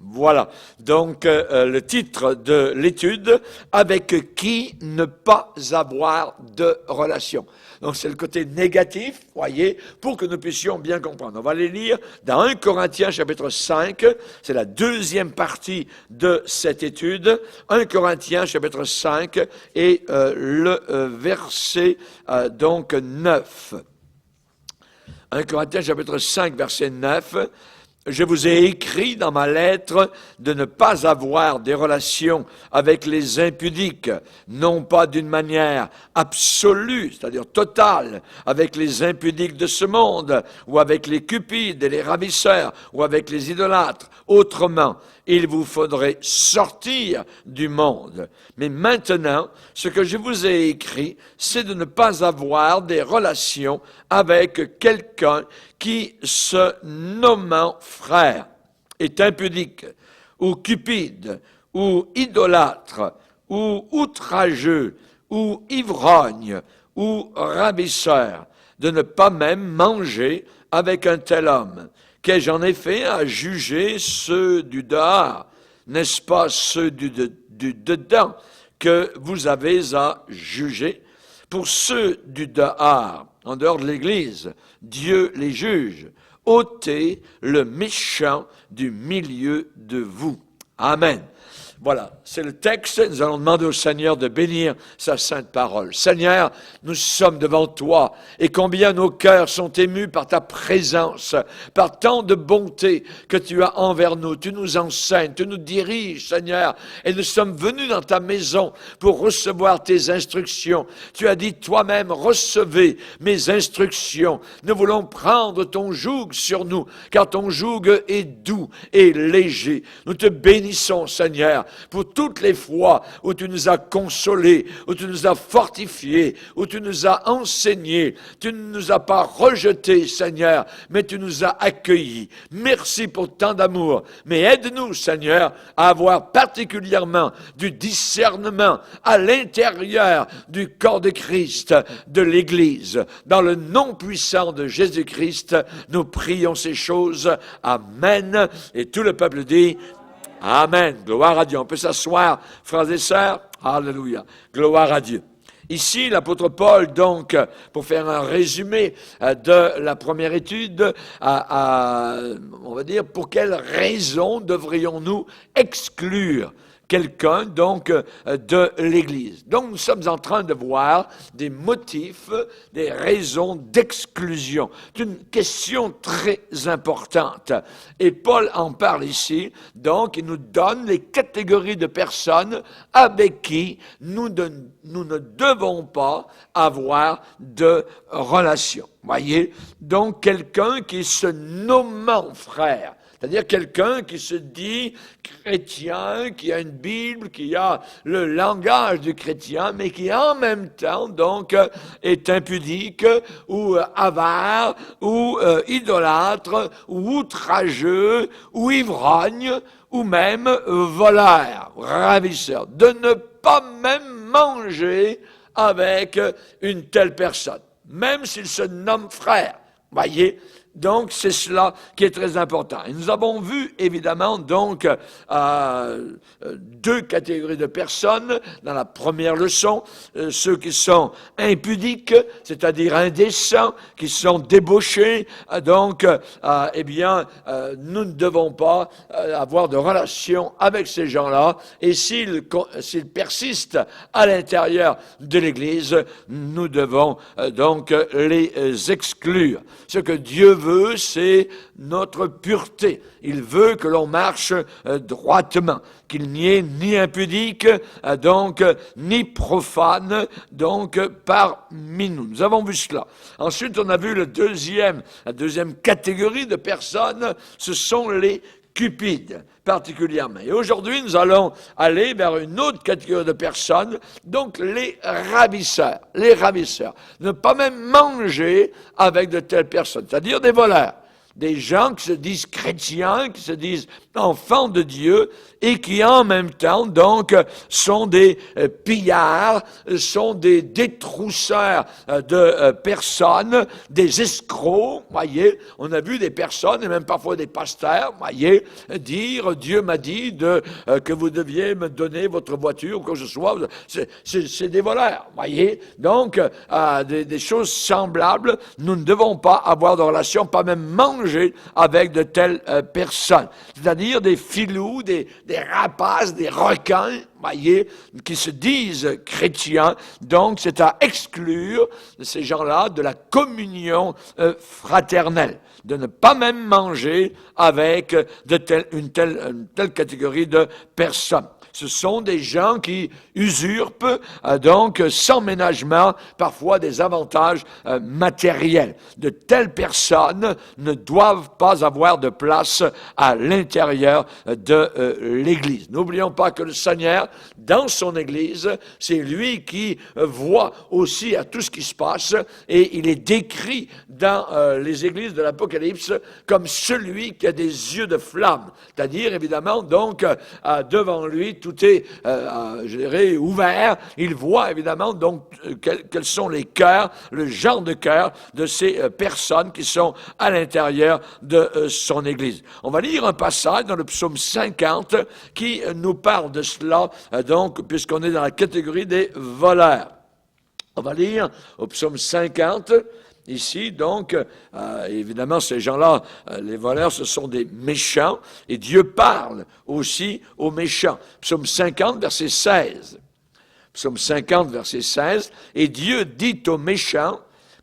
Voilà, donc le titre de l'étude, avec qui ne pas avoir de relation. Donc c'est le côté négatif, voyez, pour que nous puissions bien comprendre. On va les lire dans 1 Corinthiens chapitre 5, c'est la deuxième partie de cette étude. 1 Corinthiens chapitre 5 et le verset donc 9. 1 Corinthiens chapitre 5 verset 9. Je vous ai écrit dans ma lettre de ne pas avoir des relations avec les impudiques, non pas d'une manière absolue, c'est-à-dire totale, avec les impudiques de ce monde, ou avec les cupides et les ravisseurs, ou avec les idolâtres. Autrement, il vous faudrait sortir du monde. Mais maintenant, ce que je vous ai écrit, c'est de ne pas avoir des relations avec quelqu'un qui, se nommant frère, est impudique, ou cupide, ou idolâtre, ou outrageux, ou ivrogne, ou ravisseur, de ne pas même manger avec un tel homme. Qu'ai-je en effet à juger ceux du dehors, n'est-ce pas ceux du dedans que vous avez à juger? Pour ceux du dehors, en dehors de l'Église, Dieu les juge. Ôtez le méchant du milieu de vous. Amen. Voilà, c'est le texte. Nous allons demander au Seigneur de bénir sa sainte parole. Seigneur, nous sommes devant toi et combien nos cœurs sont émus par ta présence, par tant de bonté que tu as envers nous. Tu nous enseignes, tu nous diriges, Seigneur, et nous sommes venus dans ta maison pour recevoir tes instructions. Tu as dit toi-même, recevez mes instructions. Nous voulons prendre ton joug sur nous, car ton joug est doux et léger. Nous te bénissons, Seigneur, pour toutes les fois où tu nous as consolés, où tu nous as fortifiés, où tu nous as enseignés. Tu ne nous as pas rejetés, Seigneur, mais tu nous as accueillis. Merci pour tant d'amour. Mais aide-nous, Seigneur, à avoir particulièrement du discernement à l'intérieur du corps de Christ, de l'Église. Dans le nom puissant de Jésus-Christ, nous prions ces choses. Amen. Et tout le peuple dit Amen. Gloire à Dieu. On peut s'asseoir, frères et sœurs. Alléluia. Gloire à Dieu. Ici, l'apôtre Paul, donc, pour faire un résumé de la première étude, on va dire, pour quelles raisons devrions-nous exclure quelqu'un, donc, de l'Église. Donc, nous sommes en train de voir des motifs, des raisons d'exclusion. C'est une question très importante. Et Paul en parle ici. Donc, il nous donne les catégories de personnes avec qui nous ne devons pas avoir de relation. Voyez? Donc, quelqu'un qui se nommant frère. C'est-à-dire quelqu'un qui se dit chrétien, qui a une Bible, qui a le langage du chrétien, mais qui en même temps, donc, est impudique, ou avare, ou idolâtre, ou outrageux, ou ivrogne, ou même voleur, ravisseur. De ne pas même manger avec une telle personne, même s'il se nomme frère. Voyez? Donc, c'est cela qui est très important. Et nous avons vu, évidemment, donc, deux catégories de personnes dans la première leçon. Ceux qui sont impudiques, c'est-à-dire indécents, qui sont débauchés. Donc, eh bien, nous ne devons pas avoir de relation avec ces gens-là. Et s'ils persistent à l'intérieur de l'Église, nous devons donc les exclure. Ce que Dieu veut, c'est notre pureté. Il veut que l'on marche droitement, qu'il n'y ait ni impudique, donc ni profane, donc parmi nous. Nous avons vu cela. Ensuite, on a vu la deuxième catégorie de personnes, ce sont les cupides, particulièrement. Et aujourd'hui, nous allons aller vers une autre catégorie de personnes, donc les ravisseurs. Les ravisseurs. Ne pas même manger avec de telles personnes, c'est-à-dire des voleurs. des gens qui se disent chrétiens, qui se disent enfants de Dieu, et qui en même temps, donc, sont des pillards, sont des détrousseurs de personnes, des escrocs, voyez. On a vu des personnes, et même parfois des pasteurs, voyez, dire, Dieu m'a dit que vous deviez me donner votre voiture, ou que je sois. C'est des voleurs, voyez. Donc, des choses semblables, nous ne devons pas avoir de relation, pas même manger avec de telles personnes. C'est-à-dire des filous, des rapaces, des requins, voyez, qui se disent chrétiens. Donc, c'est à exclure ces gens-là de la communion fraternelle, de ne pas même manger avec une telle catégorie de personnes. Ce sont des gens qui usurpent, donc, sans ménagement, parfois des avantages matériels. De telles personnes ne doivent pas avoir de place à l'intérieur de l'Église. N'oublions pas que le Seigneur, dans son Église, c'est lui qui voit aussi à tout ce qui se passe, et il est décrit dans les églises de l'Apocalypse comme celui qui a des yeux de flamme. C'est-à-dire, évidemment, donc, devant lui, tout est, je dirais, ouvert. Il voit, évidemment, donc, quels sont les cœurs, le genre de cœur de ces personnes qui sont à l'intérieur de son Église. On va lire un passage dans le psaume 50 qui nous parle de cela, donc, puisqu'on est dans la catégorie des voleurs. On va lire au psaume 50. Ici, donc, évidemment, ces gens-là, les voleurs, ce sont des méchants, et Dieu parle aussi aux méchants. Psaume 50, verset 16. Psaume 50, verset 16. Et Dieu dit aux méchants,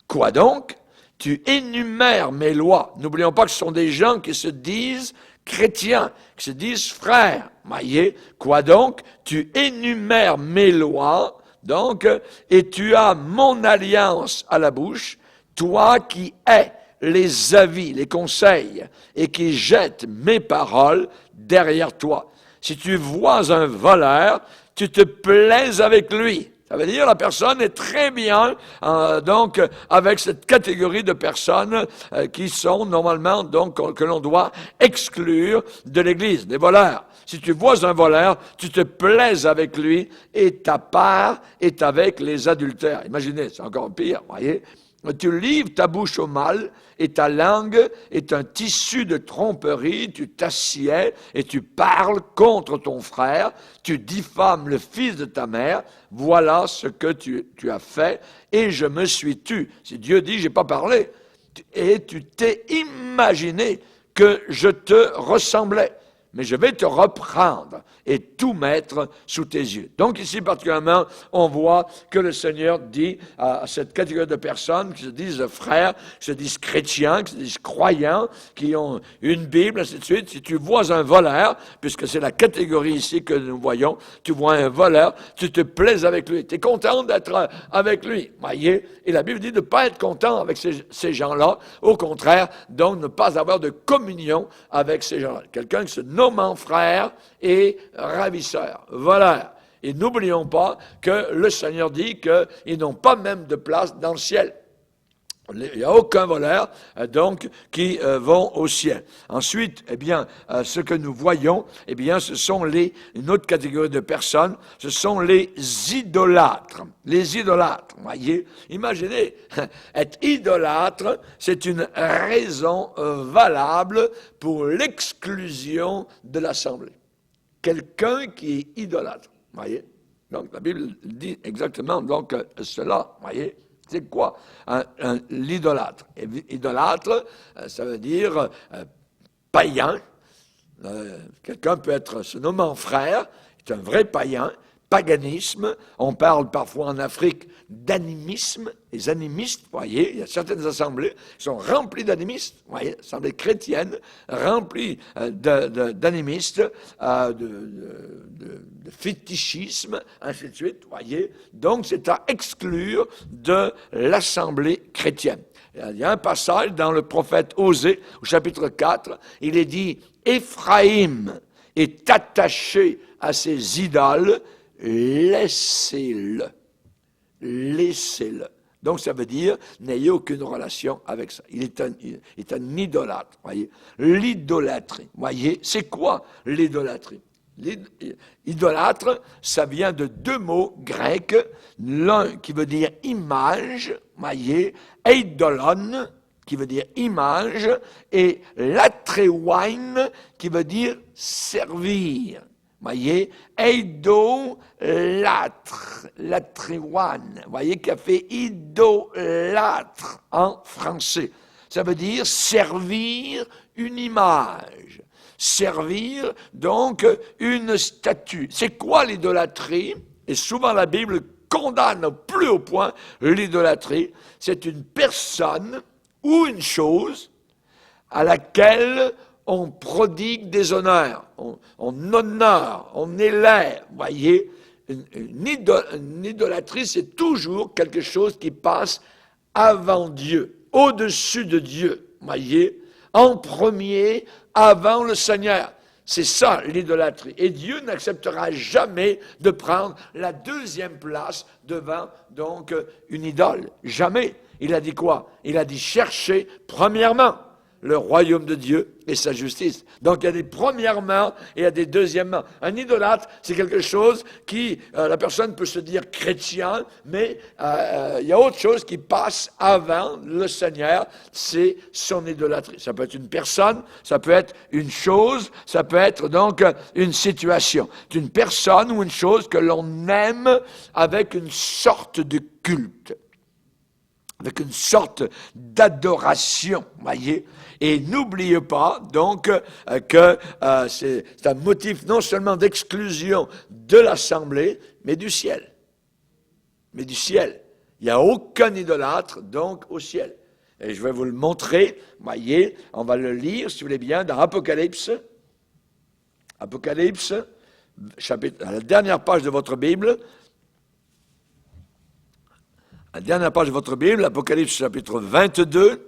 quoi donc? Tu énumères mes lois. N'oublions pas que ce sont des gens qui se disent chrétiens, qui se disent frères. Voyez, quoi donc? Tu énumères mes lois, donc, et tu as mon alliance à la bouche. Toi qui hais les avis, les conseils, et qui jettes mes paroles derrière toi. Si tu vois un voleur, tu te plais avec lui. Ça veut dire la personne est très bien, donc, avec cette catégorie de personnes qui sont normalement, donc, que l'on doit exclure de l'Église, des voleurs. Si tu vois un voleur, tu te plais avec lui, et ta part est avec les adultères. Imaginez, c'est encore pire, voyez. Tu livres ta bouche au mal, et ta langue est un tissu de tromperie. Tu t'assieds et tu parles contre ton frère. Tu diffames le fils de ta mère. Voilà ce que tu as fait, et je me suis tu. Si Dieu dit, j'ai pas parlé, et tu t'es imaginé que je te ressemblais. Mais je vais te reprendre et tout mettre sous tes yeux. Donc ici, particulièrement, on voit que le Seigneur dit à cette catégorie de personnes qui se disent frères, qui se disent chrétiens, qui se disent croyants, qui ont une Bible, ainsi de suite. Si tu vois un voleur, puisque c'est la catégorie ici que nous voyons, tu vois un voleur, tu te plais avec lui. Tu es content d'être avec lui. Voyez? Et la Bible dit de ne pas être content avec ces gens-là. Au contraire, donc ne pas avoir de communion avec ces gens-là. Quelqu'un qui se nommant frère et ravisseur, voleur. Et n'oublions pas que le Seigneur dit qu'ils n'ont pas même de place dans le ciel. Il n'y a aucun voleur, donc, qui vont au ciel. Ensuite, eh bien, ce que nous voyons, eh bien, ce sont une autre catégorie de personnes, ce sont les idolâtres. Les idolâtres, voyez. Imaginez, être idolâtre, c'est une raison valable pour l'exclusion de l'Assemblée. Quelqu'un qui est idolâtre, voyez. Donc, la Bible dit exactement donc cela, voyez. C'est quoi l'idolâtre? Idolâtre, ça veut dire païen. Quelqu'un peut être se nommant frère, est un vrai païen. Paganisme, on parle parfois en Afrique d'animisme, les animistes, voyez, il y a certaines assemblées qui sont remplies d'animistes, voyez, assemblées chrétiennes, remplies d'animistes, de fétichisme, ainsi de suite, voyez. Donc, c'est à exclure de l'assemblée chrétienne. Il y a un passage dans le prophète Osée, au chapitre 4, il est dit « Éphraïm est attaché à ses idoles, laissez-le. Laissez-le. » Donc ça veut dire, n'ayez aucune relation avec ça. Il est un idolâtre, voyez. L'idolâtrie, voyez, c'est quoi l'idolâtrie? L'idolâtre, ça vient de deux mots grecs, l'un qui veut dire image, voyez, eidolon, qui veut dire image, et latrewain, qui veut dire servir. Voyez, idolâtre, latrewan, voyez, qui a fait idolâtre en français. Ça veut dire servir une image, servir donc une statue. C'est quoi l'idolâtrie? Et souvent la Bible condamne au plus haut point l'idolâtrie. C'est une personne ou une chose à laquelle on prodigue des honneurs, on honore, on élève. Voyez, une idolâtrie, c'est toujours quelque chose qui passe avant Dieu, au-dessus de Dieu. Voyez, en premier, avant le Seigneur. C'est ça l'idolâtrie. Et Dieu n'acceptera jamais de prendre la deuxième place devant donc une idole. Jamais. Il a dit quoi? Il a dit chercher premièrement le royaume de Dieu et sa justice. Donc il y a des premièrement et il y a des deuxièmement. Un idolâtre, c'est quelque chose qui, la personne peut se dire chrétien, mais il y a autre chose qui passe avant le Seigneur, c'est son idolâtrie. Ça peut être une personne, ça peut être une chose, ça peut être donc une situation. C'est une personne ou une chose que l'on aime avec une sorte de culte, avec une sorte d'adoration, voyez. Et n'oubliez pas, donc, que c'est un motif non seulement d'exclusion de l'Assemblée, mais du ciel. Mais du ciel. Il n'y a aucun idolâtre, donc, au ciel. Et je vais vous le montrer, voyez, on va le lire, si vous voulez bien, dans Apocalypse. Apocalypse, chapitre, à la dernière page de votre Bible. À la dernière page de votre Bible, Apocalypse chapitre 22,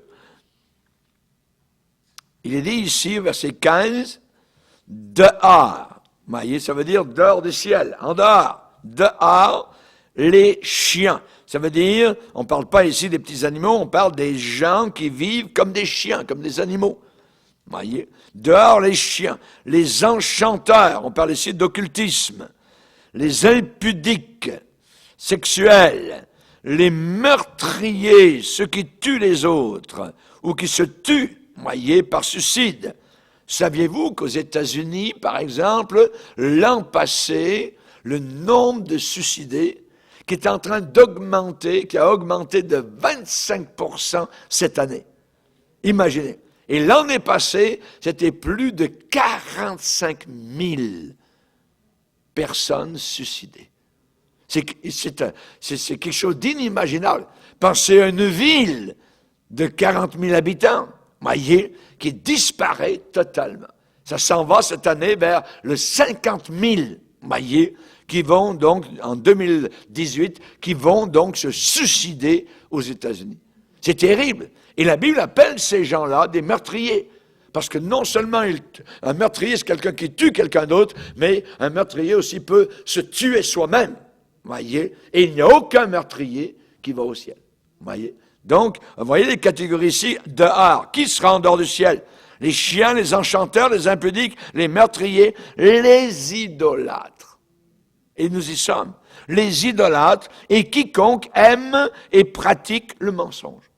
il est dit ici, verset 15, dehors. Vous voyez, ça veut dire dehors du ciel, en dehors. Dehors, les chiens. Ça veut dire, on ne parle pas ici des petits animaux, on parle des gens qui vivent comme des chiens, comme des animaux. Vous voyez, dehors les chiens, les enchanteurs, on parle ici d'occultisme, les impudiques, sexuels, les meurtriers, ceux qui tuent les autres, ou qui se tuent, voyez, par suicide. Saviez-vous qu'aux États-Unis, par exemple, l'an passé, le nombre de suicidés qui est en train d'augmenter, qui a augmenté de 25% cette année. Imaginez. Et l'année passée, c'était plus de 45 000 personnes suicidées. C'est quelque chose d'inimaginable. Pensez à une ville de 40 000 habitants, voyez, qui disparaît totalement. Ça s'en va cette année vers le 50 000, voyez, qui vont donc, en 2018, qui vont donc se suicider aux États-Unis. C'est terrible. Et la Bible appelle ces gens-là des meurtriers. Parce que non seulement un meurtrier, c'est quelqu'un qui tue quelqu'un d'autre, mais un meurtrier aussi peut se tuer soi-même. Voyez, et il n'y a aucun meurtrier qui va au ciel. Voyez. Donc, vous voyez les catégories ici, dehors. Qui sera en dehors du ciel? Les chiens, les enchanteurs, les impudiques, les meurtriers, les idolâtres. Et nous y sommes. Les idolâtres et quiconque aime et pratique le mensonge.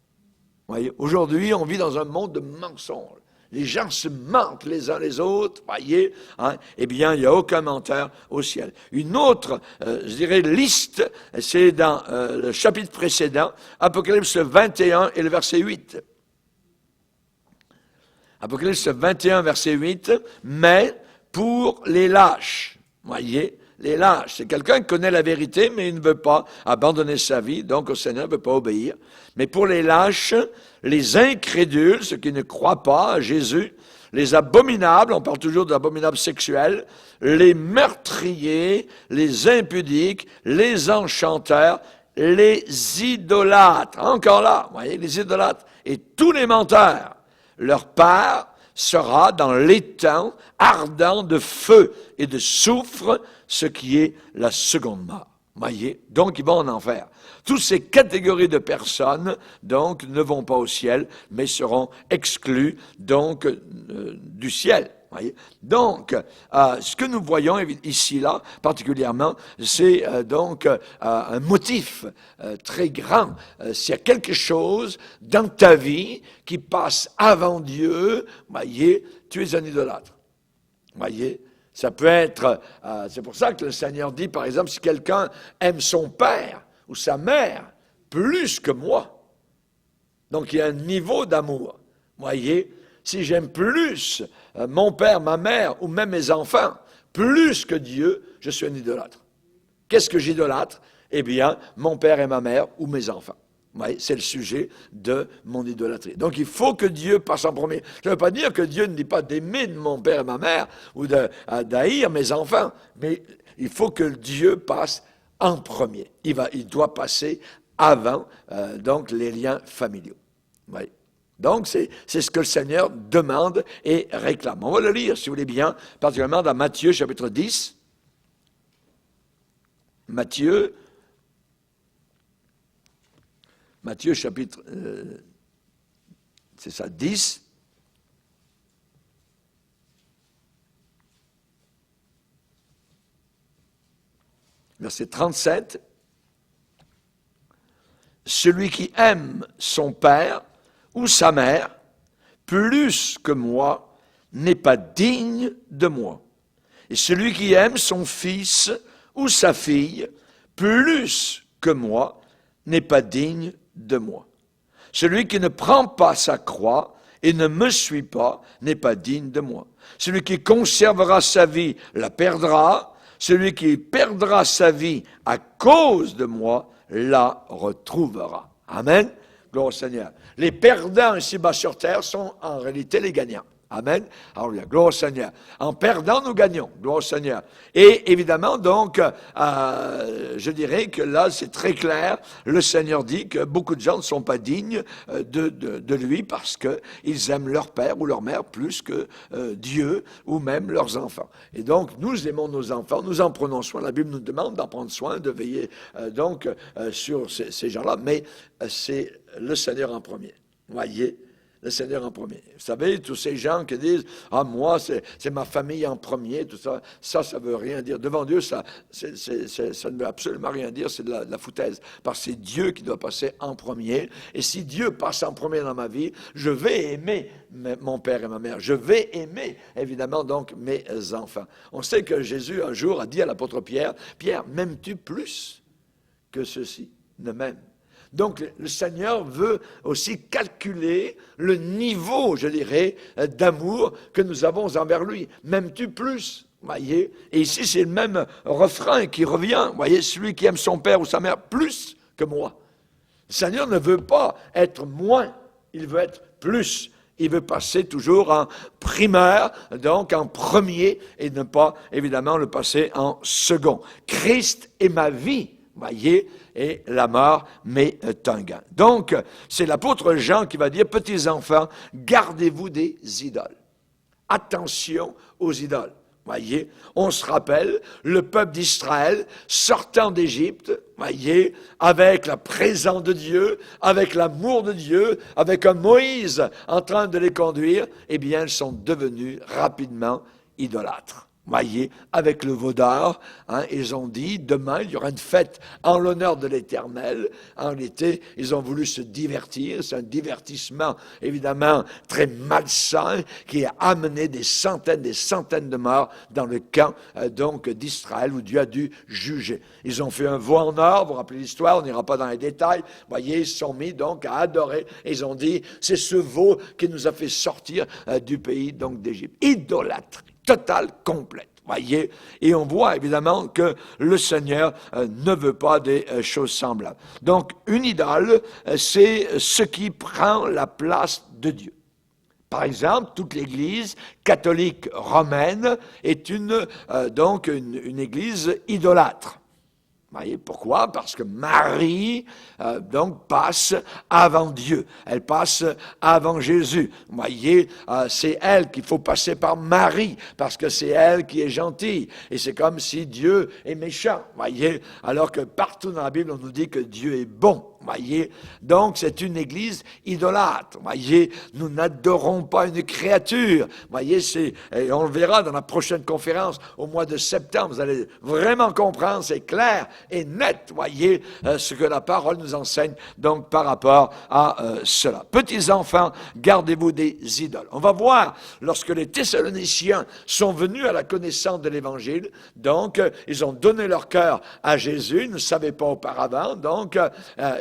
Voyez, aujourd'hui, on vit dans un monde de mensonges. Les gens se mentent les uns les autres, voyez, hein? Eh bien, il n'y a aucun menteur au ciel. Une autre, je dirais, liste, c'est dans le chapitre précédent, Apocalypse 21 et le verset 8. Apocalypse 21, verset 8, mais pour les lâches, voyez, les lâches, c'est quelqu'un qui connaît la vérité, mais il ne veut pas abandonner sa vie, donc au Seigneur, il ne veut pas obéir. Mais pour les lâches, les incrédules, ceux qui ne croient pas à Jésus, les abominables, on parle toujours d'abominables sexuels, les meurtriers, les impudiques, les enchanteurs, les idolâtres, encore là, vous voyez, les idolâtres, et tous les menteurs, leur part sera dans l'étang ardent de feu et de soufre, ce qui est la seconde mort. Voyez, donc ils vont en enfer. Toutes ces catégories de personnes, donc, ne vont pas au ciel, mais seront exclues, donc, du ciel. Voyez. Donc, ce que nous voyons ici, là, particulièrement, c'est donc un motif très grand. S'il y a quelque chose dans ta vie qui passe avant Dieu, voyez, tu es un idolâtre. Voyez. Ça peut être, c'est pour ça que le Seigneur dit, par exemple, si quelqu'un aime son père ou sa mère plus que moi, donc il y a un niveau d'amour. Voyez, si j'aime plus mon père, ma mère ou même mes enfants, plus que Dieu, je suis un idolâtre. Qu'est-ce que j'idolâtre? Eh bien, mon père et ma mère ou mes enfants. Oui, c'est le sujet de mon idolâtrie. Donc, il faut que Dieu passe en premier. Ça ne veut pas dire que Dieu ne dit pas d'aimer mon père et ma mère ou d'haïr mes enfants, mais il faut que Dieu passe en premier. Il doit passer avant donc les liens familiaux. Oui. Donc, c'est ce que le Seigneur demande et réclame. On va le lire, si vous voulez bien, particulièrement dans Matthieu, chapitre 10. Matthieu, chapitre, c'est ça, 10. Verset 37. Celui qui aime son père ou sa mère plus que moi n'est pas digne de moi. Et celui qui aime son fils ou sa fille plus que moi n'est pas digne de moi. Celui qui ne prend pas sa croix et ne me suit pas n'est pas digne de moi. Celui qui conservera sa vie la perdra. Celui qui perdra sa vie à cause de moi la retrouvera. Amen. Gloire au Seigneur. Les perdants ici-bas sur terre sont en réalité les gagnants. Amen. Alors, gloire au Seigneur. En perdant, nous gagnons. Gloire au Seigneur. Et évidemment, donc, je dirais que là, c'est très clair. Le Seigneur dit que beaucoup de gens ne sont pas dignes de lui parce qu'ils aiment leur père ou leur mère plus que Dieu ou même leurs enfants. Et donc, nous aimons nos enfants, nous en prenons soin. La Bible nous demande d'en prendre soin, de veiller sur ces gens-là, mais c'est le Seigneur en premier. Voyez? Le Seigneur en premier. Vous savez, tous ces gens qui disent « Ah, moi, c'est ma famille en premier », tout ça, ça veut rien dire. Devant Dieu, ça ne veut absolument rien dire, c'est de la foutaise. Parce que c'est Dieu qui doit passer en premier. Et si Dieu passe en premier dans ma vie, je vais aimer mon père et ma mère. Je vais aimer, évidemment, donc, mes enfants. On sait que Jésus, un jour, a dit à l'apôtre Pierre, « Pierre, m'aimes-tu plus que ceux-ci ne m'aiment ?» Donc, le Seigneur veut aussi calculer le niveau, je dirais, d'amour que nous avons envers lui. M'aimes-tu plus? Voyez? Et ici, c'est le même refrain qui revient. Voyez, celui qui aime son père ou sa mère plus que moi. Le Seigneur ne veut pas être moins, il veut être plus. Il veut passer toujours en primeur, donc en premier, et ne pas, évidemment, le passer en second. Christ est ma vie. Voyez, et la mort m'est un gain. Donc, c'est l'apôtre Jean qui va dire, petits enfants, gardez-vous des idoles. Attention aux idoles. Voyez, on se rappelle, le peuple d'Israël sortant d'Égypte, voyez, avec la présence de Dieu, avec l'amour de Dieu, avec un Moïse en train de les conduire, eh bien, ils sont devenus rapidement idolâtres. Voyez, avec le veau d'or, ils ont dit, demain, il y aura une fête en l'honneur de l'Éternel. En réalité, ils ont voulu se divertir. C'est un divertissement, évidemment, très malsain, qui a amené des centaines de morts dans le camp, donc, d'Israël, où Dieu a dû juger. Ils ont fait un veau en or, vous vous rappelez l'histoire, on n'ira pas dans les détails. Voyez, ils se sont mis, donc, à adorer. Et ils ont dit, c'est ce veau qui nous a fait sortir du pays, donc, d'Égypte. Idolâtrie totale, complète. Voyez, et on voit évidemment que le Seigneur ne veut pas des choses semblables. Donc, une idole, c'est ce qui prend la place de Dieu. Par exemple, toute l'Église catholique romaine est une église idolâtre. Voyez, pourquoi? Parce que Marie, donc, passe avant Dieu. Elle passe avant Jésus. Vous voyez, c'est elle qu'il faut passer par Marie, parce que c'est elle qui est gentille. Et c'est comme si Dieu est méchant. Voyez, alors que partout dans la Bible, on nous dit que Dieu est bon. Voyez, donc c'est une église idolâtre. Voyez, nous n'adorons pas une créature. Voyez, et on le verra dans la prochaine conférence au mois de septembre. Vous allez vraiment comprendre, c'est clair et net. Voyez ce que la parole nous enseigne donc par rapport à cela. Petits enfants, gardez-vous des idoles. On va voir lorsque les Thessaloniciens sont venus à la connaissance de l'Évangile. Donc, ils ont donné leur cœur à Jésus. Ils ne savaient pas auparavant. Donc,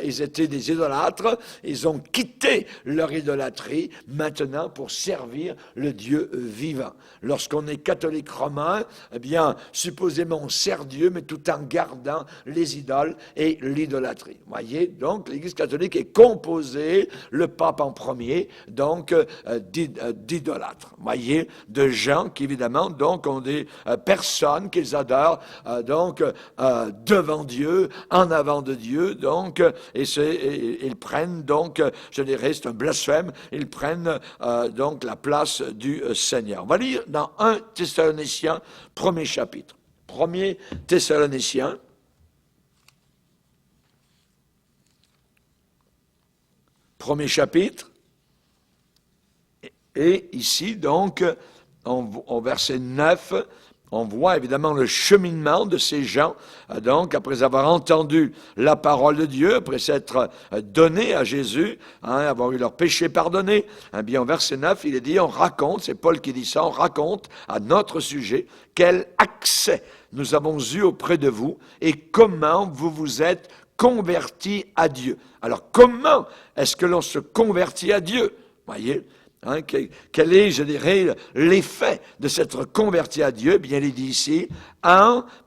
ils étaient des idolâtres, ils ont quitté leur idolâtrie maintenant pour servir le Dieu vivant. Lorsqu'on est catholique romain, eh bien, supposément on sert Dieu, mais tout en gardant les idoles et l'idolâtrie. Voyez, donc l'Église catholique est composée, le pape en premier, donc d'idolâtres. Voyez, de gens qui évidemment donc ont des personnes qu'ils adorent, donc devant Dieu, en avant de Dieu, donc et ils prennent donc, je dirais, c'est un blasphème, ils prennent donc la place du Seigneur. On va lire dans 1 Thessaloniciens, premier chapitre. 1er Thessaloniciens, premier chapitre, et ici donc, au verset 9, on voit évidemment le cheminement de ces gens, donc après avoir entendu la parole de Dieu, après s'être donné à Jésus, avoir eu leurs péchés pardonnés. Eh bien, au verset 9, il est dit, on raconte, c'est Paul qui dit ça, on raconte à notre sujet quel accès nous avons eu auprès de vous et comment vous vous êtes convertis à Dieu. Alors, comment est-ce que l'on se convertit à Dieu? Voyez, quel est, je dirais, l'effet de s'être converti à Dieu? Bien, il est dit ici,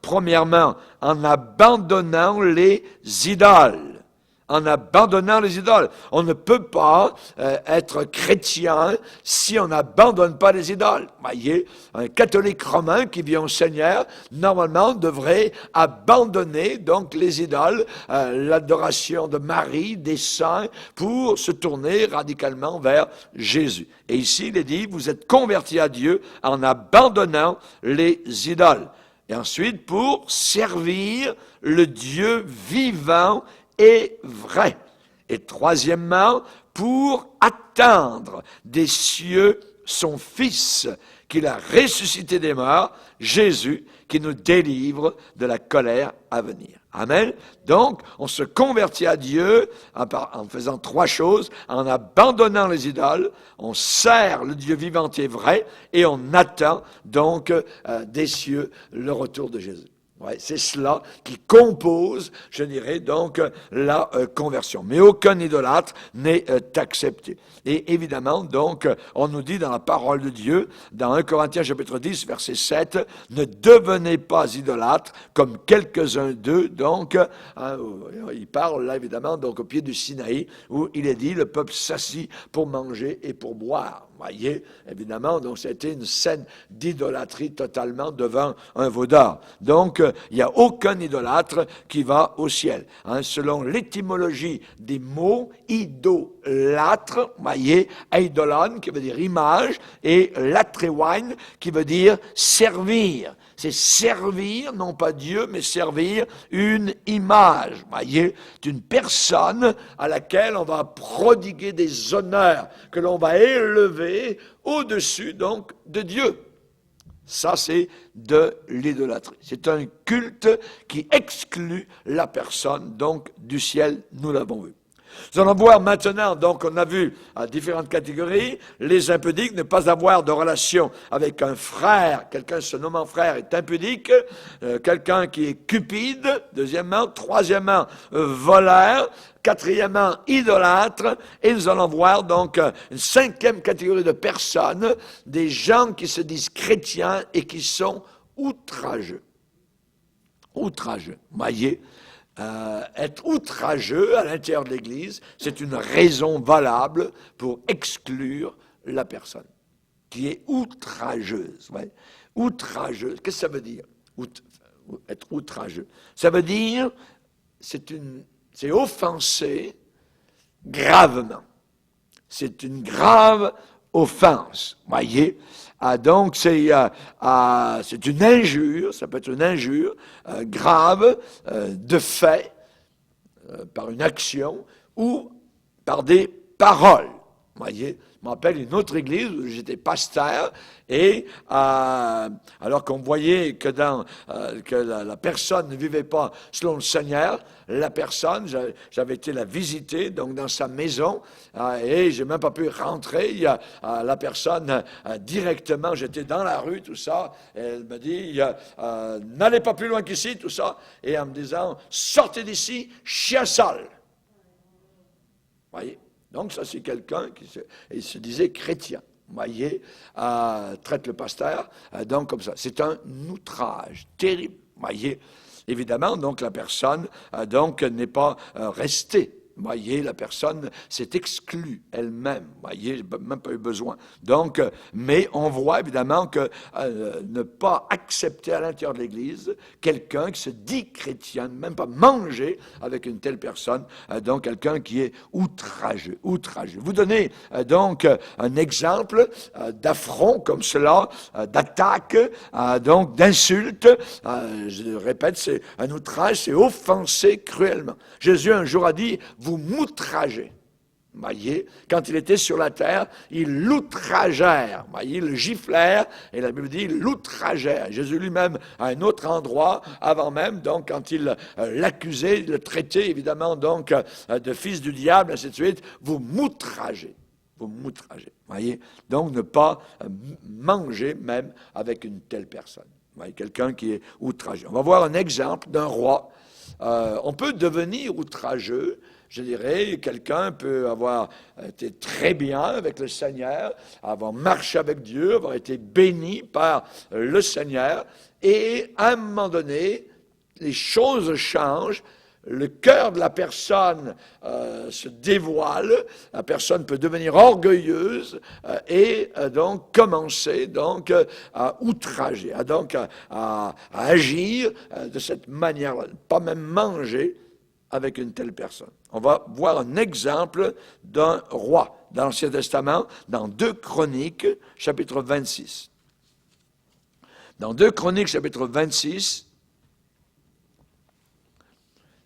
premièrement, en abandonnant les idoles. En abandonnant les idoles. On ne peut pas être chrétien si on n'abandonne pas les idoles. Voyez, un catholique romain qui vient au Seigneur, normalement, devrait abandonner donc les idoles, l'adoration de Marie, des saints, pour se tourner radicalement vers Jésus. Et ici, il est dit, vous êtes convertis à Dieu en abandonnant les idoles. Et ensuite, pour servir le Dieu vivant et vrai. Et troisièmement, pour attendre des cieux son Fils, qu'il a ressuscité des morts, Jésus, qui nous délivre de la colère à venir. Amen. Donc, on se convertit à Dieu en faisant trois choses, en abandonnant les idoles, on sert le Dieu vivant et vrai, et on attend donc des cieux le retour de Jésus. Ouais, c'est cela qui compose, je dirais, donc la conversion. Mais aucun idolâtre n'est accepté. Et évidemment, donc, on nous dit dans la parole de Dieu, dans 1 Corinthiens chapitre 10, verset 7, « Ne devenez pas idolâtres comme quelques-uns d'eux. » Donc, il parle là, évidemment, donc au pied du Sinaï, où il est dit, le peuple s'assit pour manger et pour boire. Voyez, évidemment, donc c'était une scène d'idolâtrie totalement devant un veau d'or. Donc, il n'y a aucun idolâtre qui va au ciel. Selon l'étymologie des mots, idolâtre, voyez, eidolon, qui veut dire image, et latrewain, qui veut dire servir. C'est servir, non pas Dieu, mais servir une image. Voyez, d'une personne à laquelle on va prodiguer des honneurs, que l'on va élever au-dessus, donc, de Dieu. Ça, c'est de l'idolâtrie. C'est un culte qui exclut la personne, donc, du ciel, nous l'avons vu. Nous allons voir maintenant, donc on a vu différentes catégories, les impudiques, ne pas avoir de relation avec un frère, quelqu'un se nommant frère est impudique, quelqu'un qui est cupide, deuxièmement, troisièmement, voleur, quatrièmement, idolâtre, et nous allons voir donc une cinquième catégorie de personnes, des gens qui se disent chrétiens et qui sont outrageux. Outrageux, voyez. Être outrageux à l'intérieur de l'Église, c'est une raison valable pour exclure la personne qui est outrageuse. Ouais. Outrageuse, qu'est-ce que ça veut dire? être outrageux. Ça veut dire, c'est offenser gravement. C'est une grave offense, voyez. Donc, c'est une injure, ça peut être une injure grave de fait, par une action ou par des paroles, voyez. Je me rappelle une autre église où j'étais pasteur et alors qu'on voyait que la personne ne vivait pas selon le Seigneur, la personne, j'avais été la visiter donc dans sa maison et j'ai même pas pu rentrer. La personne directement, j'étais dans la rue, tout ça, et elle me dit n'allez pas plus loin qu'ici, tout ça, et en me disant sortez d'ici, chien sale. Voyez. Donc, ça, c'est quelqu'un qui se disait chrétien. Vous voyez, traite le pasteur, donc comme ça. C'est un outrage terrible. Vous voyez, évidemment, donc la personne donc n'est pas restée. Vous voyez, la personne s'est exclue elle-même. Vous voyez, même pas eu besoin. Donc, mais on voit évidemment que ne pas accepter à l'intérieur de l'Église quelqu'un qui se dit chrétien, même pas manger avec une telle personne, donc quelqu'un qui est outrageux, outrageux. Vous donnez donc un exemple d'affront comme cela, d'attaque, donc d'insulte. Je répète, c'est un outrage, c'est offenser cruellement. Jésus un jour a dit, vous m'outragez. Voyez, quand il était sur la terre, ils l'outragèrent. Voyez, le giflèrent, et la Bible dit, ils l'outragèrent. Jésus lui-même, à un autre endroit, avant même, donc, quand il l'accusait, il le traitait, évidemment, donc, de fils du diable, ainsi de suite, vous m'outragez. Vous m'outragez. Voyez, donc, ne pas manger même avec une telle personne. Voyez, quelqu'un qui est outragé. On va voir un exemple d'un roi. On peut devenir outrageux. Je dirais, quelqu'un peut avoir été très bien avec le Seigneur, avoir marché avec Dieu, avoir été béni par le Seigneur, et à un moment donné, les choses changent, le cœur de la personne se dévoile, la personne peut devenir orgueilleuse et donc commencer donc à outrager, à agir de cette manière-là, pas même manger avec une telle personne. On va voir un exemple d'un roi dans l'Ancien Testament, dans 2 Chroniques, chapitre 26. Dans 2 Chroniques, chapitre 26,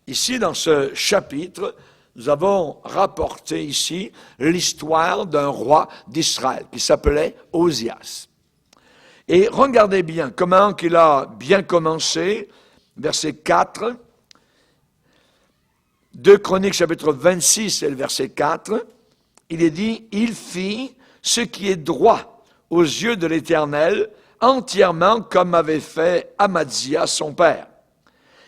ici, dans ce chapitre, nous avons rapporté ici l'histoire d'un roi d'Israël qui s'appelait Osias. Et regardez bien comment il a bien commencé, verset 4, 2 Chroniques, chapitre 26, et le verset 4, il est dit, « Il fit ce qui est droit aux yeux de l'Éternel, entièrement comme avait fait Amadzia, son père.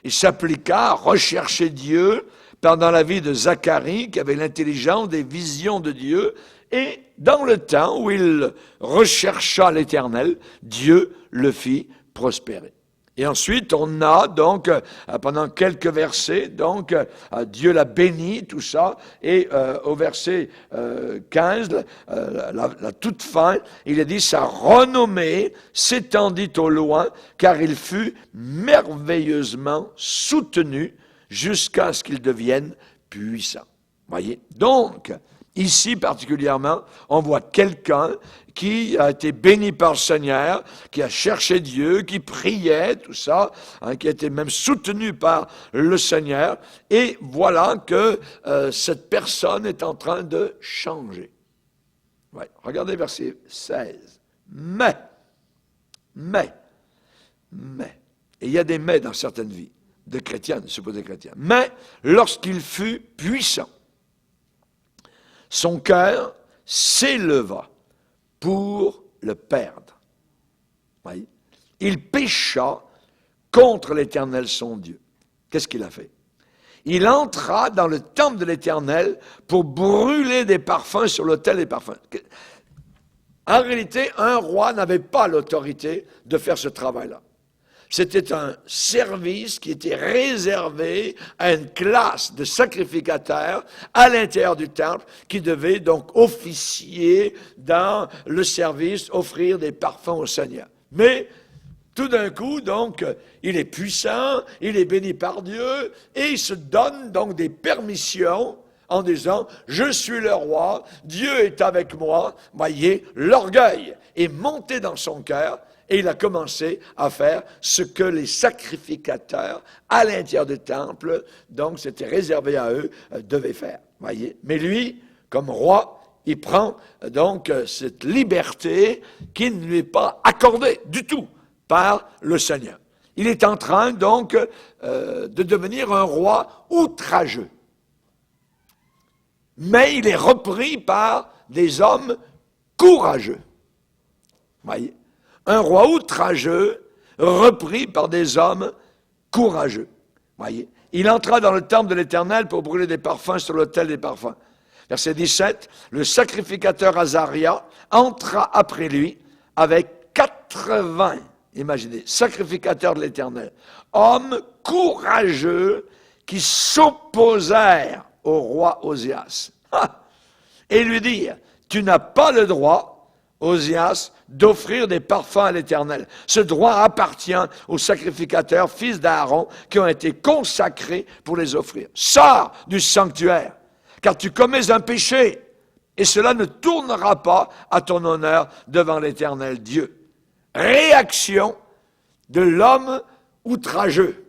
Il s'appliqua à rechercher Dieu pendant la vie de Zacharie, qui avait l'intelligence des visions de Dieu, et dans le temps où il rechercha l'Éternel, Dieu le fit prospérer. » Et ensuite, on a donc, pendant quelques versets, donc, Dieu l'a béni, tout ça, et au verset 15, la toute fin, il a dit, sa renommée s'étendit au loin, car il fut merveilleusement soutenu jusqu'à ce qu'il devienne puissant. Voyez? Donc, ici particulièrement, on voit quelqu'un qui a été béni par le Seigneur, qui a cherché Dieu, qui priait, tout ça, qui a été même soutenu par le Seigneur, et voilà que cette personne est en train de changer. Ouais. Regardez verset 16. Mais, et il y a des mais dans certaines vies, de chrétiens, de supposés chrétiens, mais lorsqu'il fut puissant, son cœur s'éleva pour le perdre. Oui. Il pécha contre l'Éternel son Dieu. Qu'est-ce qu'il a fait? Il entra dans le temple de l'Éternel pour brûler des parfums sur l'autel des parfums. En réalité, un roi n'avait pas l'autorité de faire ce travail-là. C'était un service qui était réservé à une classe de sacrificateurs à l'intérieur du temple qui devait donc officier dans le service, offrir des parfums au Seigneur. Mais Tout d'un coup, donc, il est puissant, il est béni par Dieu, et il se donne donc des permissions en disant « Je suis le roi, Dieu est avec moi ». Voyez, l'orgueil est monté dans son cœur, et il a commencé à faire ce que les sacrificateurs à l'intérieur du temple, donc c'était réservé à eux, devaient faire. Voyez. Mais lui, comme roi, il prend donc cette liberté qui ne lui est pas accordée du tout par le Seigneur. Il est en train donc de devenir un roi outrageux. Mais il est repris par des hommes courageux. Voyez. Un roi outrageux repris par des hommes courageux. Voyez. Il entra dans le temple de l'Éternel pour brûler des parfums sur l'autel des parfums. Verset 17, le sacrificateur Azaria entra après lui avec 80, imaginez, sacrificateurs de l'Éternel, hommes courageux qui s'opposèrent au roi Osias. Et lui dirent, tu n'as pas le droit, Osias, d'offrir des parfums à l'Éternel. Ce droit appartient aux sacrificateurs, fils d'Aaron, qui ont été consacrés pour les offrir. Sors du sanctuaire, car tu commets un péché, et cela ne tournera pas à ton honneur devant l'Éternel Dieu. Réaction de l'homme outrageux.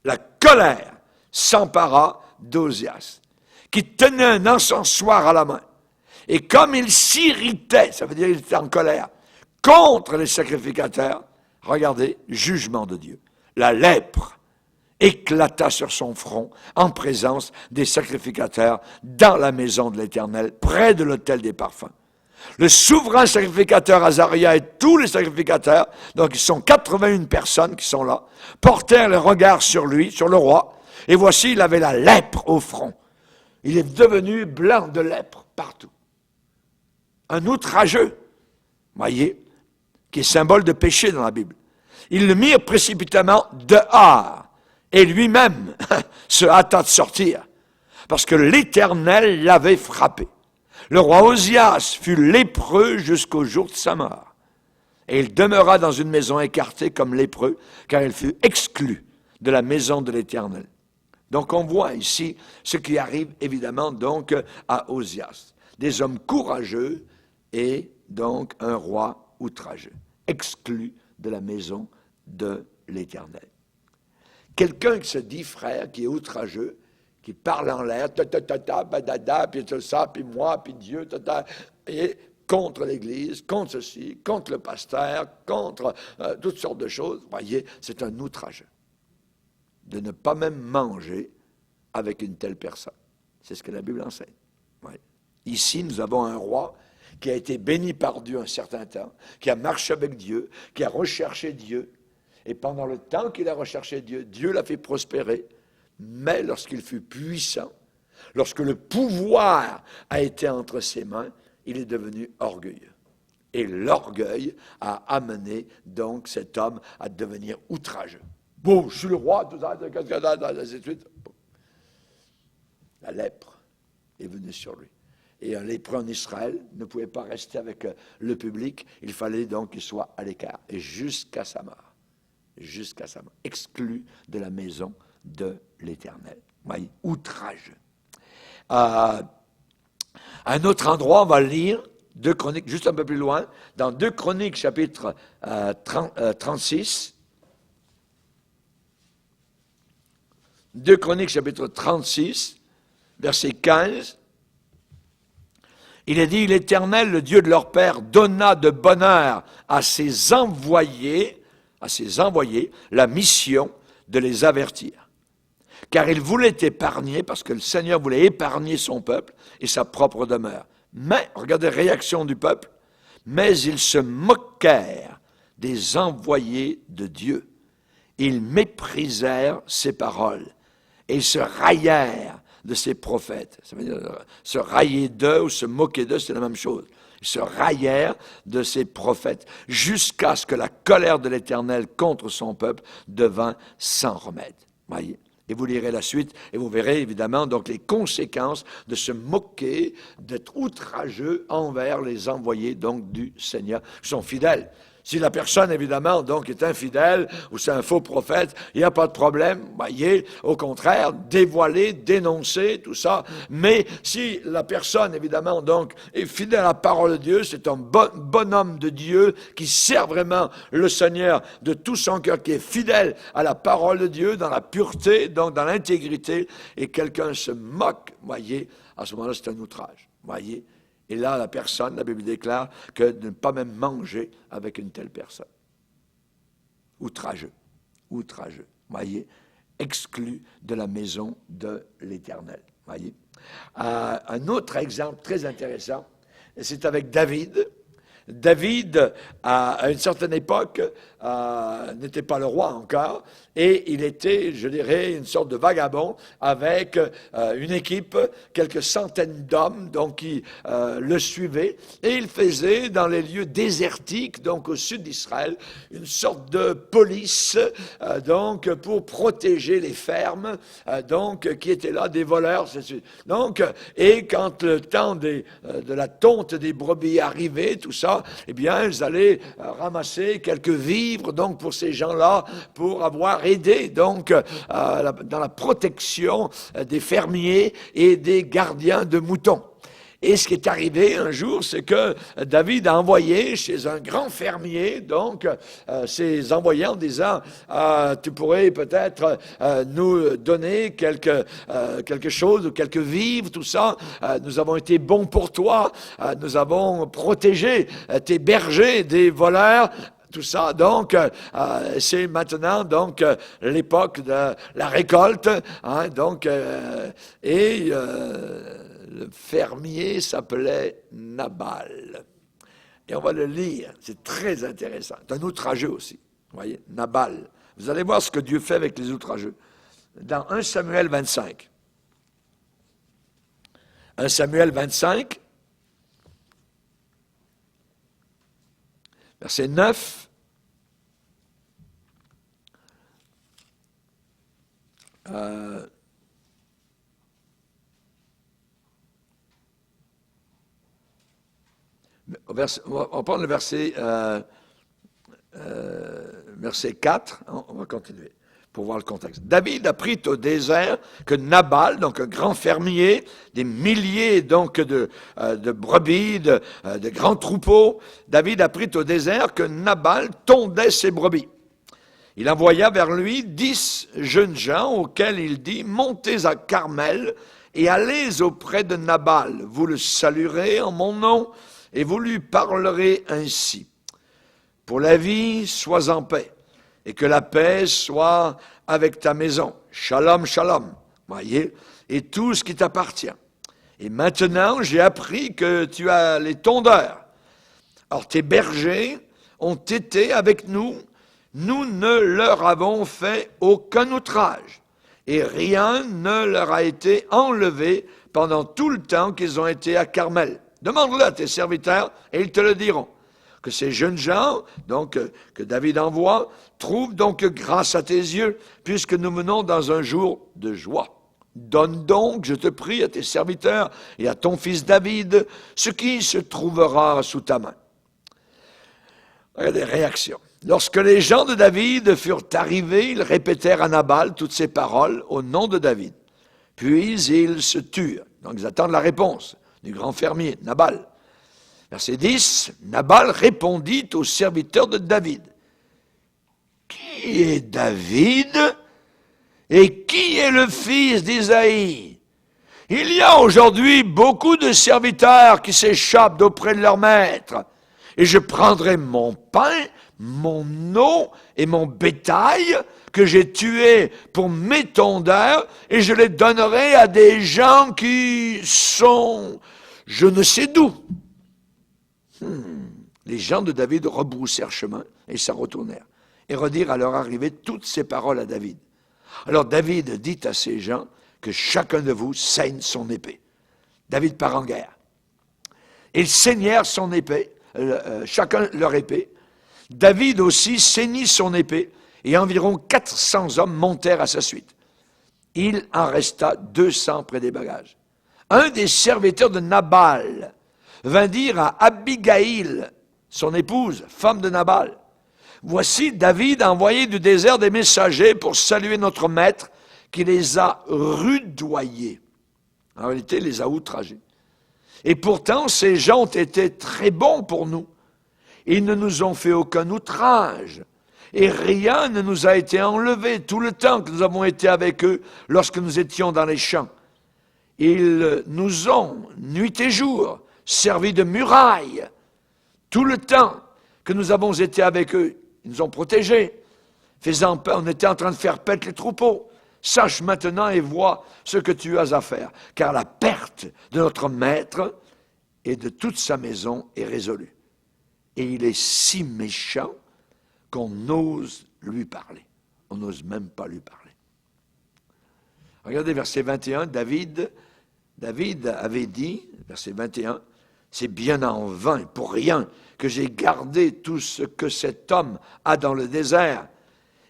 La colère s'empara d'Osias, qui tenait un encensoir à la main. Et comme il s'irritait, ça veut dire qu'il était en colère, contre les sacrificateurs, regardez, jugement de Dieu. La lèpre éclata sur son front en présence des sacrificateurs dans la maison de l'Éternel, près de l'autel des parfums. Le souverain sacrificateur Azaria et tous les sacrificateurs, donc ils sont 81 personnes qui sont là, portèrent le regard sur lui, sur le roi, et voici, il avait la lèpre au front. Il est devenu blanc de lèpre partout. Un outrageux, voyez, qui est symbole de péché dans la Bible. Ils le mirent précipitamment dehors, et lui-même se hâta de sortir, parce que l'Éternel l'avait frappé. Le roi Osias fut lépreux jusqu'au jour de sa mort, et il demeura dans une maison écartée comme lépreux, car il fut exclu de la maison de l'Éternel. Donc on voit ici ce qui arrive évidemment donc à Osias. Des hommes courageux et donc un roi outrageux, exclu de la maison de l'Éternel. Quelqu'un qui se dit frère, qui est outrageux, qui parle en l'air, ta, badada, puis tout ça, puis moi, puis Dieu, et contre l'Église, contre ceci, contre le pasteur, contre toutes sortes de choses, voyez, c'est un outrageux. De ne pas même manger avec une telle personne. C'est ce que la Bible enseigne. Ouais. Ici, nous avons un roi qui a été béni par Dieu un certain temps, qui a marché avec Dieu, qui a recherché Dieu. Et pendant le temps qu'il a recherché Dieu, Dieu l'a fait prospérer. Mais lorsqu'il fut puissant, lorsque le pouvoir a été entre ses mains, il est devenu orgueilleux. Et l'orgueil a amené donc cet homme à devenir outrageux. Bon, je suis le roi, tout ça, ainsi de suite. La lèpre est venue sur lui. Et un lépreux en Israël ne pouvait pas rester avec le public. Il fallait donc qu'il soit à l'écart. Et jusqu'à sa mort. Jusqu'à sa mort. Exclu de la maison de l'Éternel. Oui, outrage. À un autre endroit, on va lire 2 Chroniques, juste un peu plus loin, dans 2 Chroniques, chapitre 36. 2 Chroniques, chapitre 36, verset 15. Il est dit, l'Éternel, le Dieu de leur père, donna de bonheur à ses envoyés, la mission de les avertir. Car il voulait épargner, parce que le Seigneur voulait épargner son peuple et sa propre demeure. Mais, regardez la réaction du peuple, mais ils se moquèrent des envoyés de Dieu. Ils méprisèrent ses paroles et ils se raillèrent de ses prophètes. Ça veut dire se railler d'eux ou se moquer d'eux, c'est la même chose. Ils se raillèrent de ses prophètes jusqu'à ce que la colère de l'Éternel contre son peuple devint sans remède. Voyez. Et vous lirez la suite et vous verrez évidemment donc les conséquences de se moquer, d'être outrageux envers les envoyés donc du Seigneur, qui sont fidèles. Si la personne, évidemment, donc, est infidèle ou c'est un faux prophète, il n'y a pas de problème. Voyez, au contraire, dévoiler, dénoncer, tout ça. Mais si la personne, évidemment, donc, est fidèle à la parole de Dieu, c'est un bon homme de Dieu qui sert vraiment le Seigneur de tout son cœur, qui est fidèle à la parole de Dieu, dans la pureté, donc dans l'intégrité, et quelqu'un se moque, voyez, à ce moment-là, c'est un outrage. Voyez. Et là, la personne, la Bible déclare que de ne pas même manger avec une telle personne. Outrageux. Outrageux. Voyez, exclu de la maison de l'Éternel. Voyez. Un autre exemple très intéressant, c'est avec David. David, à une certaine époque, n'était pas le roi encore, et il était, je dirais, une sorte de vagabond avec une équipe, quelques centaines d'hommes donc qui le suivaient, et il faisait dans les lieux désertiques, donc au sud d'Israël, une sorte de police donc pour protéger les fermes donc qui étaient là, des voleurs. Donc, et quand le temps de la tonte des brebis arrivait, tout ça, eh bien, ils allaient ramasser quelques vivres donc pour ces gens-là, pour avoir aidé donc dans la protection des fermiers et des gardiens de moutons. Et ce qui est arrivé un jour, c'est que David a envoyé chez un grand fermier, donc, ses envoyés en disant tu pourrais peut-être nous donner quelque chose, quelques vivres, tout ça. Nous avons été bons pour toi. Nous avons protégé tes bergers des voleurs. Tout ça, donc, c'est maintenant donc l'époque de la récolte, hein, donc, le fermier s'appelait Nabal. Et on va le lire, c'est très intéressant. C'est un outrageux aussi, vous voyez, Nabal. Vous allez voir ce que Dieu fait avec les outrageux. Dans 1 Samuel 25. 1 Samuel 25, verset 9. On va prendre le verset 4, on va continuer pour voir le contexte. David apprit au désert que Nabal, donc un grand fermier, des milliers donc de brebis, de grands troupeaux, David apprit au désert que Nabal tondait ses brebis. Il envoya vers lui 10 jeunes gens auxquels il dit « Montez à Carmel et allez auprès de Nabal. Vous le saluerez en mon nom et vous lui parlerez ainsi. Pour la vie, sois en paix, et que la paix soit avec ta maison. Shalom, shalom. » Voyez, et tout ce qui t'appartient. Et maintenant, j'ai appris que tu as les tondeurs. Alors, tes bergers ont été avec nous. Nous ne leur avons fait aucun outrage, et rien ne leur a été enlevé pendant tout le temps qu'ils ont été à Carmel. Demande-le à tes serviteurs, et ils te le diront. Que ces jeunes gens, donc, que David envoie, trouvent donc grâce à tes yeux, puisque nous menons dans un jour de joie. Donne donc, je te prie, à tes serviteurs et à ton fils David, ce qui se trouvera sous ta main. Regardez les réactions. Lorsque les gens de David furent arrivés, ils répétèrent à Nabal toutes ces paroles au nom de David. Puis ils se turent. Donc ils attendent la réponse du grand fermier, Nabal. Verset 10, Nabal répondit aux serviteurs de David. Qui est David et qui est le fils d'Isaïe? Il y a aujourd'hui beaucoup de serviteurs qui s'échappent d'auprès de leur maître. Et je prendrai mon pain, mon eau et mon bétail que j'ai tué pour mes tondeurs et je les donnerai à des gens qui sont je ne sais d'où. Les gens de David rebroussèrent chemin et s'en retournèrent et redirent à leur arrivée toutes ces paroles à David. Alors David dit à ces gens que chacun de vous saigne son épée. David part en guerre. Ils saignèrent son épée, chacun leur épée. David aussi saignit son épée et environ 400 hommes montèrent à sa suite. Il en resta 200 près des bagages. Un des serviteurs de Nabal vint dire à Abigaïl, son épouse, femme de Nabal. Voici, David a envoyé du désert des messagers pour saluer notre maître, qui les a rudoyés. En réalité, il les a outragés. Et pourtant, ces gens ont été très bons pour nous. Ils ne nous ont fait aucun outrage. Et rien ne nous a été enlevé tout le temps que nous avons été avec eux lorsque nous étions dans les champs. Ils nous ont, nuit et jour, servi de muraille. Tout le temps que nous avons été avec eux, ils nous ont protégés. Faisant peur, on était en train de faire paître les troupeaux. Sache maintenant et vois ce que tu as à faire, car la perte de notre maître et de toute sa maison est résolue. Et il est si méchant qu'on ose lui parler. On n'ose même pas lui parler. Regardez verset 21, David avait dit, verset 21, « C'est bien en vain, pour rien, que j'ai gardé tout ce que cet homme a dans le désert,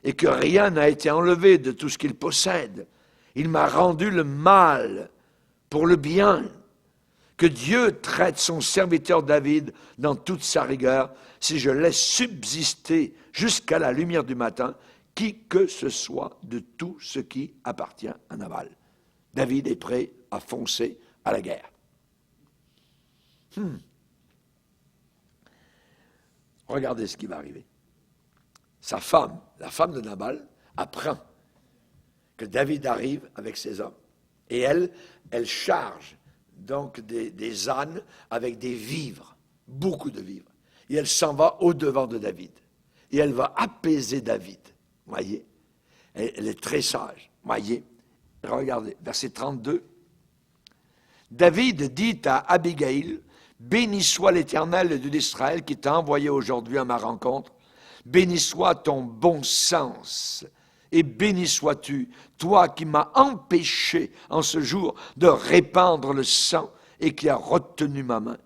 et que rien n'a été enlevé de tout ce qu'il possède. Il m'a rendu le mal pour le bien. Que Dieu traite son serviteur David dans toute sa rigueur, si je laisse subsister jusqu'à la lumière du matin qui que ce soit de tout ce qui appartient à Nabal. » David est prêt à foncer à la guerre. Regardez ce qui va arriver. Sa femme, la femme de Nabal, apprend que David arrive avec ses hommes. Et elle charge donc des ânes avec des vivres, beaucoup de vivres. Et elle s'en va au-devant de David. Et elle va apaiser David. Voyez, elle est très sage. Voyez, regardez, verset 32. David dit à Abigail, « Béni soit l'Éternel, le Dieu d'Israël, qui t'a envoyé aujourd'hui à ma rencontre. Béni soit ton bon sens, et béni sois-tu, toi qui m'as empêché en ce jour de répandre le sang et qui as retenu ma main.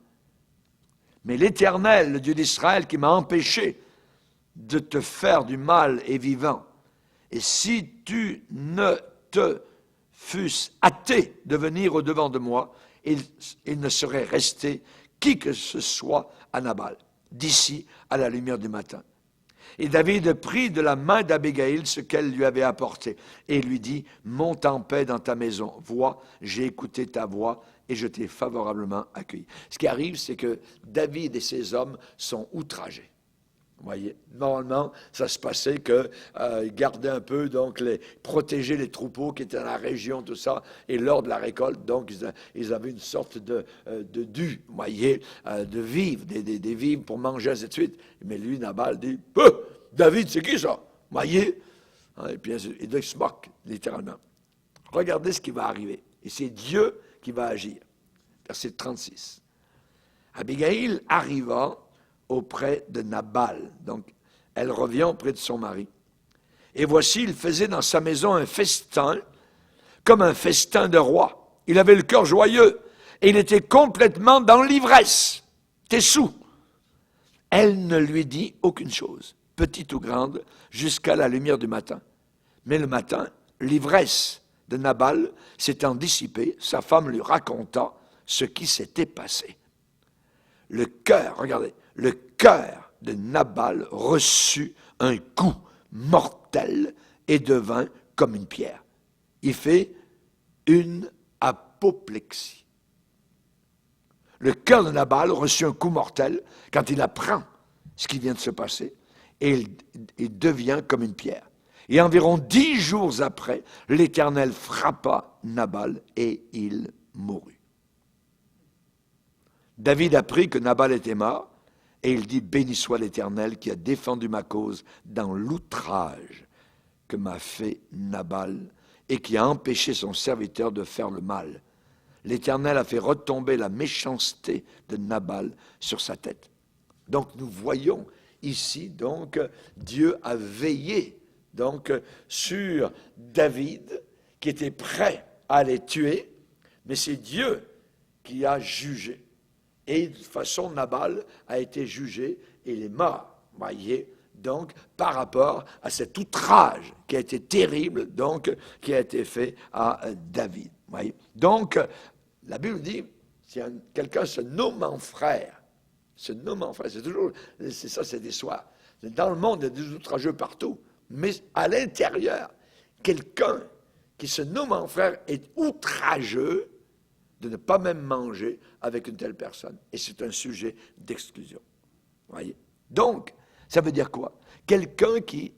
Mais l'Éternel, le Dieu d'Israël, qui m'a empêché de te faire du mal est vivant. Et si tu ne te fusses hâté de venir au-devant de moi, il ne serait resté qui que ce soit à Nabal, d'ici à la lumière du matin. » Et David prit de la main d'Abigail ce qu'elle lui avait apporté et lui dit, « Monte en paix dans ta maison. Vois, j'ai écouté ta voix et je t'ai favorablement accueilli. » Ce qui arrive, c'est que David et ses hommes sont outragés. Vous voyez, normalement, ça se passait qu'ils gardaient un peu, donc protéger les troupeaux qui étaient dans la région, tout ça, et lors de la récolte, donc ils avaient une sorte de dû, vous voyez, de vivres, des vivres pour manger, ainsi de suite. Mais lui, Nabal, dit, « David, c'est qui ça? » Vous voyez, et puis il se moque, littéralement. Regardez ce qui va arriver. Et c'est Dieu qui va agir. Verset 36. Abigail arriva auprès de Nabal. Donc, elle revient auprès de son mari. Et voici, il faisait dans sa maison un festin, comme un festin de roi. Il avait le cœur joyeux, et il était complètement dans l'ivresse. Il était sous. Elle ne lui dit aucune chose, petite ou grande, jusqu'à la lumière du matin. Mais le matin, l'ivresse de Nabal s'étant dissipée, sa femme lui raconta ce qui s'était passé. Le cœur, regardez, le cœur de Nabal reçut un coup mortel et devint comme une pierre. Il fait une apoplexie. Le cœur de Nabal reçut un coup mortel quand il apprend ce qui vient de se passer et il devient comme une pierre. Et environ 10 jours après, l'Éternel frappa Nabal et il mourut. David apprit que Nabal était mort et il dit « Béni soit l'Éternel qui a défendu ma cause dans l'outrage que m'a fait Nabal et qui a empêché son serviteur de faire le mal. L'Éternel a fait retomber la méchanceté de Nabal sur sa tête. » Donc nous voyons ici donc Dieu a veillé donc sur David qui était prêt à les tuer, mais c'est Dieu qui a jugé. Et de toute façon, Nabal a été jugé et il est mort, voyez, donc par rapport à cet outrage qui a été terrible, donc qui a été fait à David. Voyez. Donc, la Bible dit, si quelqu'un se nommant frère se nommant frère, c'est ça, c'est des soirs. Dans le monde, il y a des outrageux partout. Mais à l'intérieur, quelqu'un qui se nomme en frère est outrageux de ne pas même manger avec une telle personne. Et c'est un sujet d'exclusion. Voyez? Donc, ça veut dire quoi? Quelqu'un qui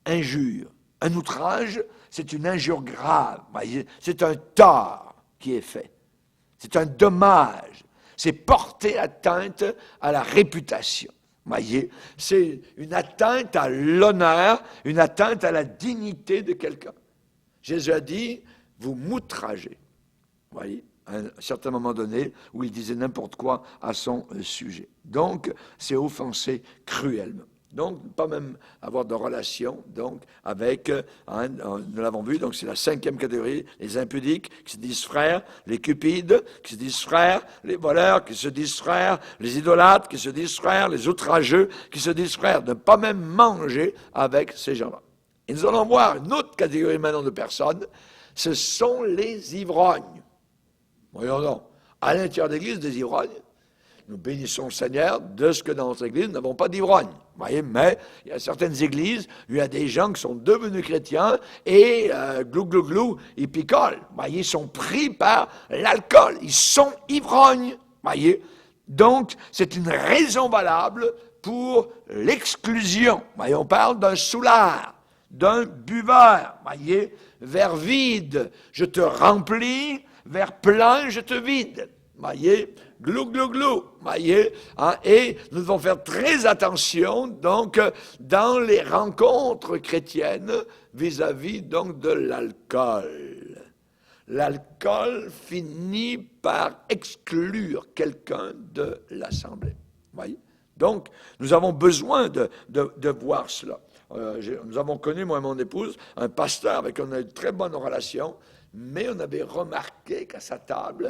injure. Un outrage, c'est une injure grave. Voyez? C'est un tort qui est fait. C'est un dommage. C'est porter atteinte à la réputation. Voyez? C'est une atteinte à l'honneur, une atteinte à la dignité de quelqu'un. Jésus a dit, vous m'outragez. Voyez? À un certain moment donné, où il disait n'importe quoi à son sujet. Donc, c'est offenser cruellement. Donc, ne pas même avoir de relation donc, avec, nous l'avons vu, donc c'est la 5e catégorie, les impudiques qui se disent frères, les cupides qui se disent frères, les voleurs qui se disent frères, les idolâtres qui se disent frères, les outrageux qui se disent frères, ne pas même manger avec ces gens-là. Et nous allons voir une autre catégorie maintenant de personnes, ce sont les ivrognes. Voyons donc, à l'intérieur de l'Église, des ivrognes, nous bénissons le Seigneur de ce que dans notre Église, nous n'avons pas d'ivrogne. Voyez, mais il y a certaines églises où il y a des gens qui sont devenus chrétiens et glou, glou, glou, ils picolent. Voyez, ils sont pris par l'alcool. Ils sont ivrognes. Voyez, donc c'est une raison valable pour l'exclusion. Voyez, on parle d'un soulard, d'un buveur. Voyez, verre vide, je te remplis, verre plein, je te vide. Voyez, glou, glou, glou, voyez, hein, et nous devons faire très attention, donc, dans les rencontres chrétiennes vis-à-vis, donc, de l'alcool. L'alcool finit par exclure quelqu'un de l'assemblée, voyez. Donc, nous avons besoin de voir cela. Nous avons connu, moi et mon épouse, un pasteur avec qui on a une très bonne relation, mais on avait remarqué qu'à sa table,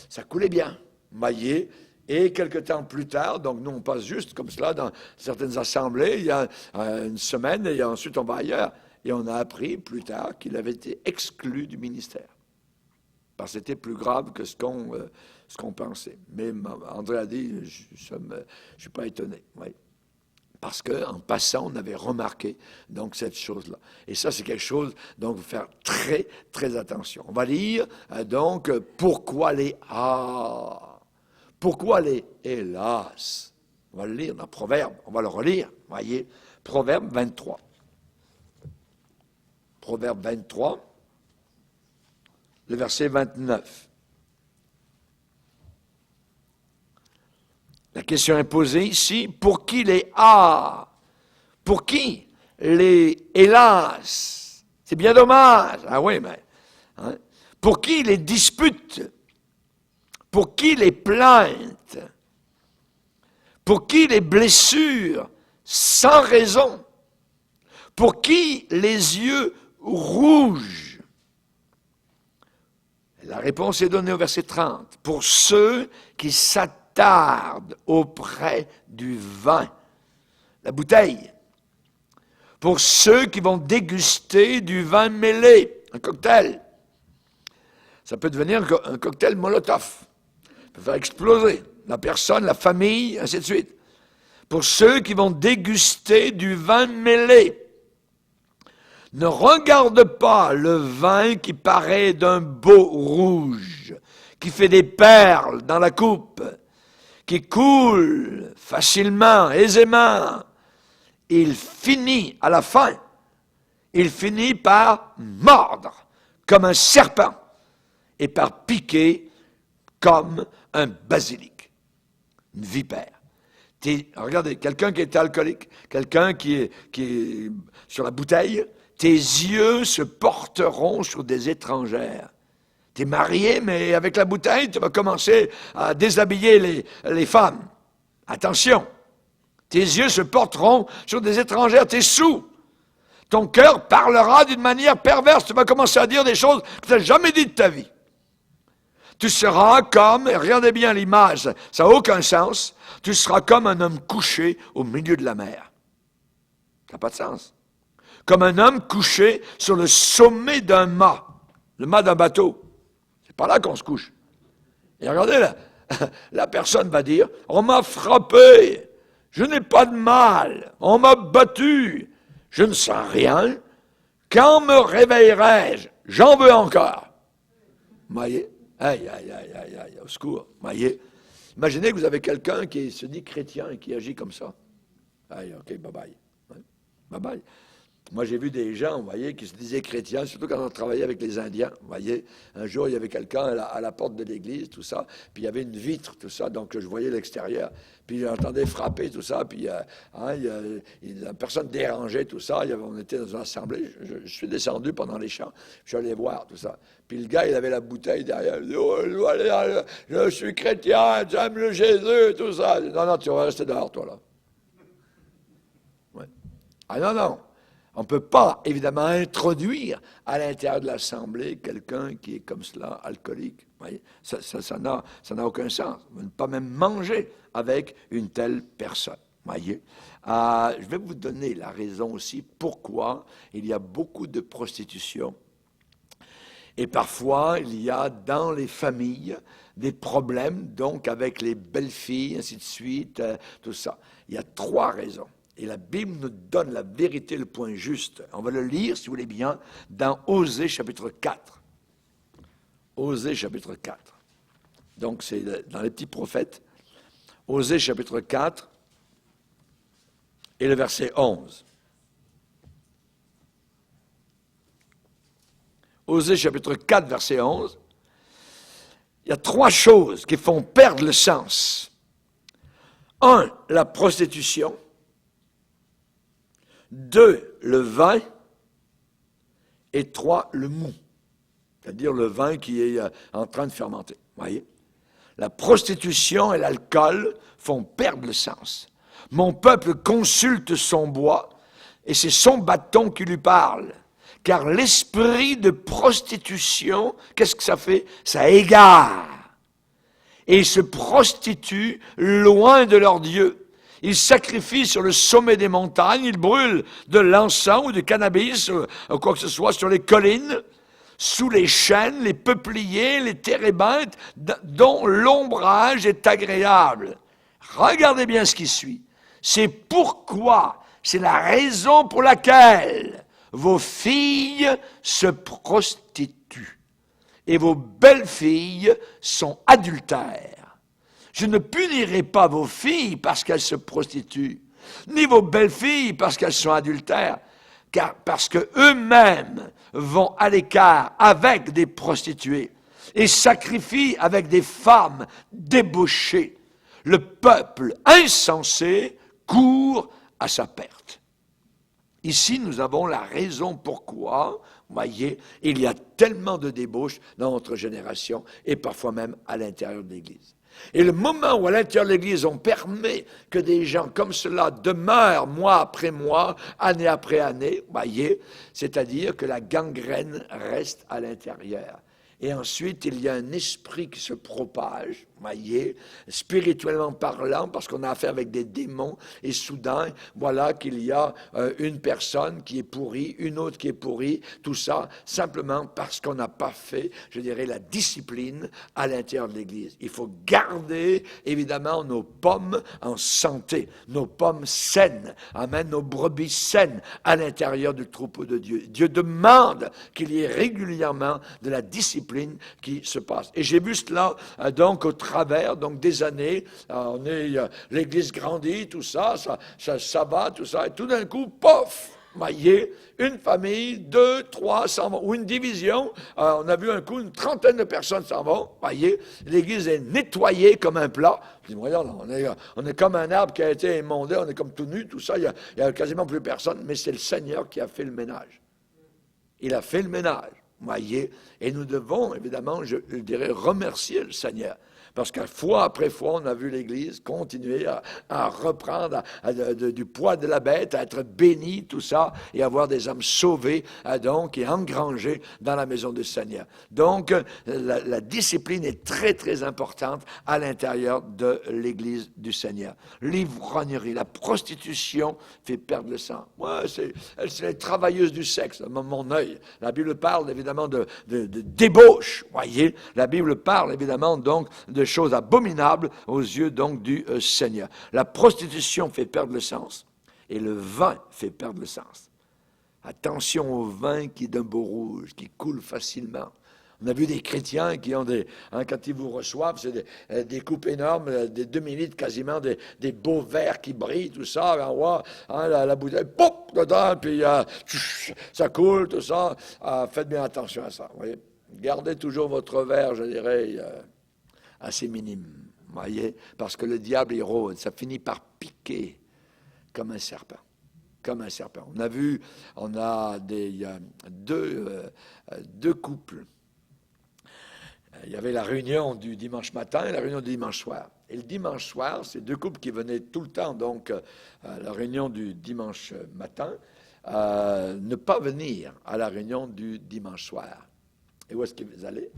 ça coulait bien, voyez. Et quelque temps plus tard, donc nous on passe juste comme cela dans certaines assemblées, il y a une semaine, et ensuite on va ailleurs, et on a appris plus tard qu'il avait été exclu du ministère. Parce que c'était plus grave que ce qu'on pensait. Mais André a dit, je ne suis pas étonné, voyez. Parce qu'en passant, on avait remarqué donc cette chose-là. Et ça, c'est quelque chose, donc, il faut faire très, très attention. On va lire, donc, pourquoi les « ah », pourquoi les « hélas ». On va le lire dans Proverbe, on va le relire, voyez, Proverbe 23. Proverbe 23, le verset 29. La question est posée ici, pour qui les « ah » ? Pour qui les « hélas » ? C'est bien dommage. Ah oui, mais... Hein? Pour qui les disputes ? Pour qui les plaintes ? Pour qui les blessures sans raison ? Pour qui les yeux rouges ? La réponse est donnée au verset 30. Pour ceux qui s'attardent auprès du vin, la bouteille. Pour ceux qui vont déguster du vin mêlé, un cocktail. Ça peut devenir un cocktail Molotov. Ça peut faire exploser la personne, la famille, ainsi de suite. Pour ceux qui vont déguster du vin mêlé. Ne regarde pas le vin qui paraît d'un beau rouge, qui fait des perles dans la coupe, qui coule facilement, aisément. Il finit à la fin, il finit par mordre comme un serpent et par piquer comme un basilic, une vipère. Regardez, quelqu'un qui est alcoolique, quelqu'un qui est sur la bouteille, tes yeux se porteront sur des étrangères. Tu es marié, mais avec la bouteille, tu vas commencer à déshabiller les femmes. Attention, tes yeux se porteront sur des étrangères, tu es sous. Ton cœur parlera d'une manière perverse, tu vas commencer à dire des choses que tu n'as jamais dites de ta vie. Tu seras comme, regardez bien l'image, ça n'a aucun sens, tu seras comme un homme couché au milieu de la mer. Ça n'a pas de sens. Comme un homme couché sur le sommet d'un mât, le mât d'un bateau. C'est pas là qu'on se couche. Et regardez là, la personne va dire, on m'a frappé, je n'ai pas de mal, on m'a battu, je ne sens rien, quand me réveillerai-je? J'en veux encore. Vous voyez? Aïe, aïe, aïe, aïe, aïe, au secours. Vous voyez? Imaginez que vous avez quelqu'un qui se dit chrétien et qui agit comme ça. Aïe, ok, bye-bye. Bye-bye. Moi, j'ai vu des gens, vous voyez, qui se disaient chrétiens, surtout quand on travaillait avec les Indiens. Vous voyez, un jour, il y avait quelqu'un à la porte de l'église, tout ça, puis il y avait une vitre, tout ça, donc je voyais l'extérieur. Puis j'entendais frapper, tout ça, puis la personne dérangeait, tout ça. On était dans une assemblée, je suis descendu pendant les chants, je suis allé voir, tout ça. Puis le gars, il avait la bouteille derrière, il dit, oh, je suis chrétien, j'aime le Jésus, tout ça. Non, non, tu vas rester dehors, toi, là. Ouais. Ah non, non. On ne peut pas, évidemment, introduire à l'intérieur de l'Assemblée quelqu'un qui est comme cela, alcoolique. Vous voyez? Ça n'a aucun sens. On ne peut pas même manger avec une telle personne. Vous voyez? Je vais vous donner la raison aussi pourquoi il y a beaucoup de prostitution. Et parfois, il y a dans les familles des problèmes, donc avec les belles-filles, ainsi de suite, tout ça. Il y a 3 raisons. Et la Bible nous donne la vérité, le point juste. On va le lire, si vous voulez bien, dans Osée chapitre 4. Osée chapitre 4. Donc, c'est dans les petits prophètes. Osée chapitre 4 et le verset 11. Osée chapitre 4, verset 11. Il y a 3 choses qui font perdre le sens. 1, la prostitution. 2, le vin, et 3, le mou, c'est-à-dire le vin qui est en train de fermenter. Voyez? La prostitution et l'alcool font perdre le sens. Mon peuple consulte son bois, et c'est son bâton qui lui parle. Car l'esprit de prostitution, qu'est-ce que ça fait? Ça égare. Et ils se prostituent loin de leur Dieu. Ils sacrifient sur le sommet des montagnes, ils brûlent de l'encens ou du cannabis, ou quoi que ce soit, sur les collines, sous les chênes, les peupliers, les térébinthes, dont l'ombrage est agréable. Regardez bien ce qui suit. C'est pourquoi, c'est la raison pour laquelle vos filles se prostituent et vos belles-filles sont adultères. Je ne punirai pas vos filles parce qu'elles se prostituent, ni vos belles-filles parce qu'elles sont adultères, car parce que eux-mêmes vont à l'écart avec des prostituées et sacrifient avec des femmes débauchées. Le peuple insensé court à sa perte. Ici, nous avons la raison pourquoi, voyez, il y a tellement de débauches dans notre génération et parfois même à l'intérieur de l'Église. Et le moment où à l'intérieur de l'Église, on permet que des gens comme cela demeurent mois après mois, année après année, voyez, c'est-à-dire que la gangrène reste à l'intérieur. Et ensuite, il y a un esprit qui se propage, voyez, spirituellement parlant, parce qu'on a affaire avec des démons, et soudain, voilà qu'il y a une personne qui est pourrie, une autre qui est pourrie, tout ça, simplement parce qu'on n'a pas fait, je dirais, la discipline à l'intérieur de l'Église. Il faut garder, évidemment, nos pommes en santé, nos pommes saines, amen, nos brebis saines à l'intérieur du troupeau de Dieu. Dieu demande qu'il y ait régulièrement de la discipline qui se passe. Et j'ai vu cela donc au travers donc des années. L'Église grandit, tout ça, ça va, tout ça, et tout d'un coup, pof, voyez, une famille, 2, 3 s'en vont, ou une division, on a vu un coup, une trentaine de personnes s'en vont, voyez, l'Église est nettoyée comme un plat. Je dis, voyons, là, on est comme un arbre qui a été émondé, on est comme tout nu, tout ça, il y a quasiment plus personne, mais c'est le Seigneur qui a fait le ménage. Il a fait le ménage. Voyez, et nous devons, évidemment, je dirais, remercier le Seigneur. Parce que fois après fois, on a vu l'Église continuer à reprendre du poids de la bête, à être bénie, tout ça, et avoir des âmes sauvées, donc, et engrangées dans la maison du Seigneur. Donc, la discipline est très, très importante à l'intérieur de l'Église du Seigneur. L'ivrognerie, la prostitution fait perdre le sang. Moi, c'est les travailleuses du sexe, mon œil. La Bible parle, évidemment, de débauche, voyez. La Bible parle, évidemment, donc, de chose abominable aux yeux donc du Seigneur. La prostitution fait perdre le sens et le vin fait perdre le sens. Attention au vin qui est d'un beau rouge, qui coule facilement. On a vu des chrétiens qui ont quand ils vous reçoivent, c'est des coupes énormes, des demi-litres quasiment, des beaux verres qui brillent, tout ça, on voit la bouteille, pop, dedans, puis ça coule, tout ça. Faites bien attention à ça, vous voyez. Gardez toujours votre verre, je dirais, assez minime, vous voyez, parce que le diable est rôde, ça finit par piquer comme un serpent. Comme un serpent. On a deux couples. Il y avait la réunion du dimanche matin et la réunion du dimanche soir. Et le dimanche soir, c'est deux couples qui venaient tout le temps, donc, à la réunion du dimanche matin, ne pas venir à la réunion du dimanche soir. Et où est-ce qu'ils allaient?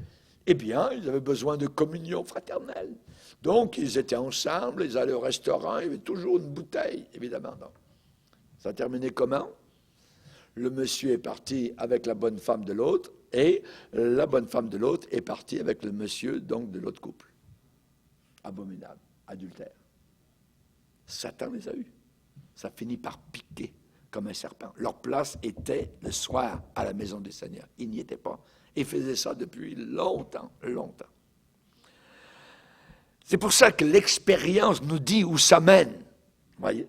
Eh bien, ils avaient besoin de communion fraternelle. Donc, ils étaient ensemble, ils allaient au restaurant, il y avait toujours une bouteille, évidemment. Donc, ça a terminé comment? Le monsieur est parti avec la bonne femme de l'autre, et la bonne femme de l'autre est partie avec le monsieur, donc, de l'autre couple. Abominable, adultère. Satan les a eus. Ça finit par piquer comme un serpent. Leur place était le soir à la maison du Seigneur. Ils n'y étaient pas. Ils faisaient ça depuis longtemps, longtemps. C'est pour ça que l'expérience nous dit où ça mène. Voyez?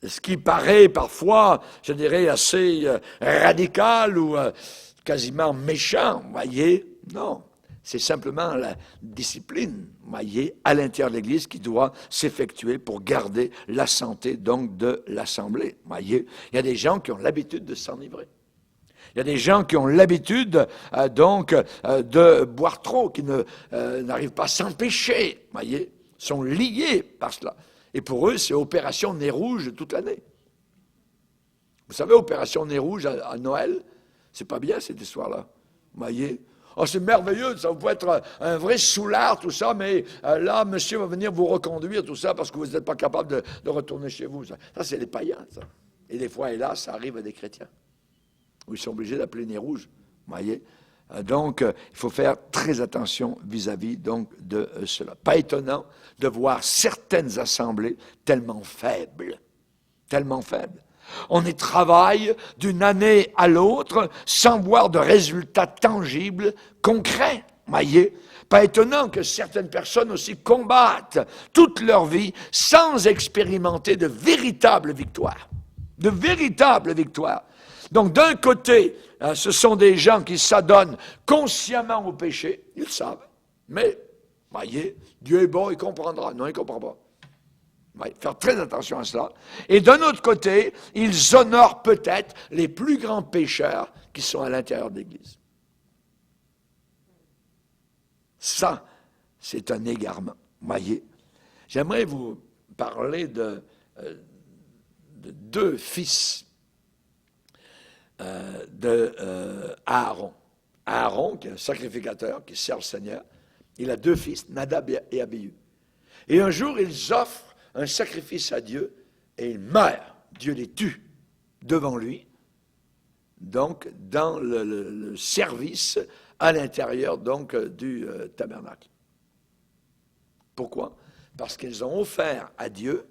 Ce qui paraît parfois, je dirais, assez radical ou quasiment méchant, voyez, non. C'est simplement la discipline, voyez, à l'intérieur de l'Église qui doit s'effectuer pour garder la santé, donc, de l'Assemblée, voyez. Il y a des gens qui ont l'habitude de s'enivrer. Il y a des gens qui ont l'habitude, de boire trop, qui n'arrivent pas à s'empêcher, voyez, sont liés par cela. Et pour eux, c'est opération nez rouge toute l'année. Vous savez, opération nez rouge à Noël, c'est pas bien cette histoire-là. Vous voyez? Oh, c'est merveilleux, ça peut être un vrai soulard, tout ça, mais là, monsieur va venir vous reconduire, tout ça, parce que vous n'êtes pas capable de retourner chez vous. Ça, c'est les païens, ça. Et des fois, hélas, ça arrive à des chrétiens, où ils sont obligés d'appeler nez rouge. Vous voyez? Donc, il faut faire très attention vis-à-vis donc de cela. Pas étonnant de voir certaines assemblées tellement faibles. On y travaille d'une année à l'autre sans voir de résultats tangibles, concrets. Voyez? Pas étonnant que certaines personnes aussi combattent toute leur vie sans expérimenter de véritables victoires. De véritables victoires. Donc, d'un côté, ce sont des gens qui s'adonnent consciemment au péché, ils le savent, mais, voyez, Dieu est bon, il comprendra. Non, il ne comprend pas. Voyez, faire très attention à cela. Et d'un autre côté, ils honorent peut-être les plus grands pécheurs qui sont à l'intérieur de l'Église. Ça, c'est un égarement. Voyez, j'aimerais vous parler de deux fils Aaron. Aaron, qui est un sacrificateur, qui sert le Seigneur, il a deux fils, Nadab et Abihu. Et un jour, ils offrent un sacrifice à Dieu et ils meurent. Dieu les tue devant lui, donc dans le service à l'intérieur donc du tabernacle. Pourquoi? Parce qu'ils ont offert à Dieu,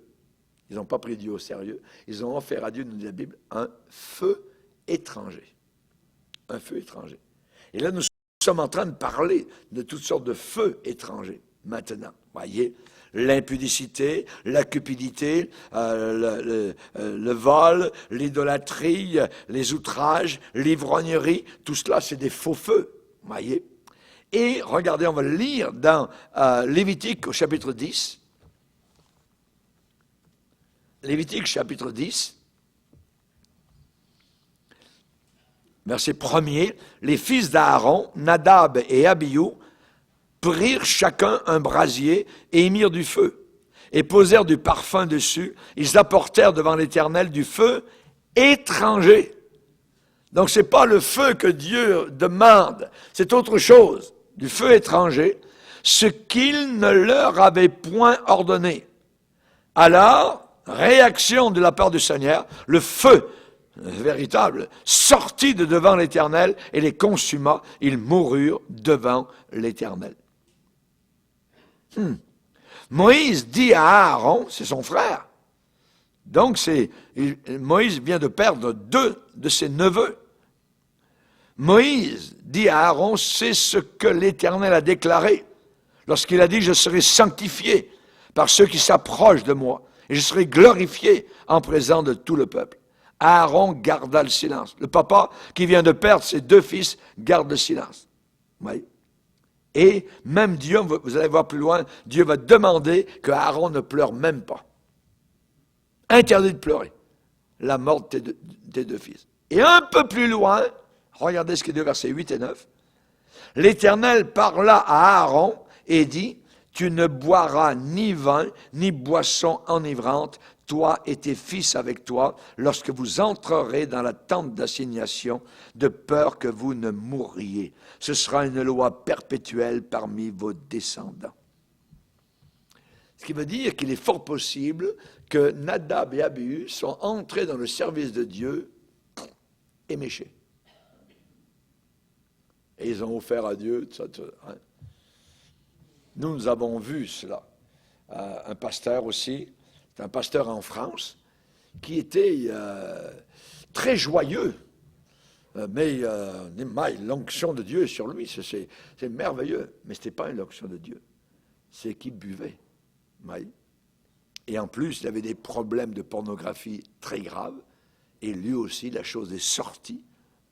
ils n'ont pas pris Dieu au sérieux, ils ont offert à Dieu, nous dit la Bible, un feu étranger. Un feu étranger. Et là, nous sommes en train de parler de toutes sortes de feux étrangers, maintenant. Voyez, l'impudicité, la cupidité, le vol, l'idolâtrie, les outrages, l'ivrognerie, tout cela, c'est des faux feux. Voyez. Et regardez, on va le lire dans Lévitique au chapitre 10. Lévitique chapitre 10. Verset 1er, les fils d'Aaron, Nadab et Abihu, prirent chacun un brasier et y mirent du feu, et posèrent du parfum dessus. Ils apportèrent devant l'Éternel du feu étranger. Donc ce n'est pas le feu que Dieu demande, c'est autre chose, du feu étranger, ce qu'il ne leur avait point ordonné. Alors, réaction de la part du Seigneur, le feu véritable, sortit de devant l'Éternel et les consuma, ils moururent devant l'Éternel. Moïse dit à Aaron, c'est son frère, donc Moïse vient de perdre 2 de ses neveux. Moïse dit à Aaron, c'est ce que l'Éternel a déclaré lorsqu'il a dit, je serai sanctifié par ceux qui s'approchent de moi, et je serai glorifié en présence de tout le peuple. Aaron garda le silence. Le papa qui vient de perdre ses 2 fils garde le silence. Oui. Et même Dieu, vous allez voir plus loin, Dieu va demander que Aaron ne pleure même pas. Interdit de pleurer. La mort de tes 2 fils. Et un peu plus loin, regardez ce qu'il dit au verset 8 et 9. L'Éternel parla à Aaron et dit, tu ne boiras ni vin, ni boisson enivrante, toi et tes fils avec toi, lorsque vous entrerez dans la tente d'assignation, de peur que vous ne mourriez. Ce sera une loi perpétuelle parmi vos descendants. Ce qui veut dire qu'il est fort possible que Nadab et Abihu sont entrés dans le service de Dieu éméchés. Et ils ont offert à Dieu, tout ça, hein. Nous avons vu cela. Un pasteur aussi, c'est un pasteur en France, qui était très joyeux. Mais l'onction de Dieu est sur lui, c'est merveilleux. Mais ce n'était pas une onction de Dieu. C'est qu'il buvait. Et en plus, il avait des problèmes de pornographie très graves. Et lui aussi, la chose est sortie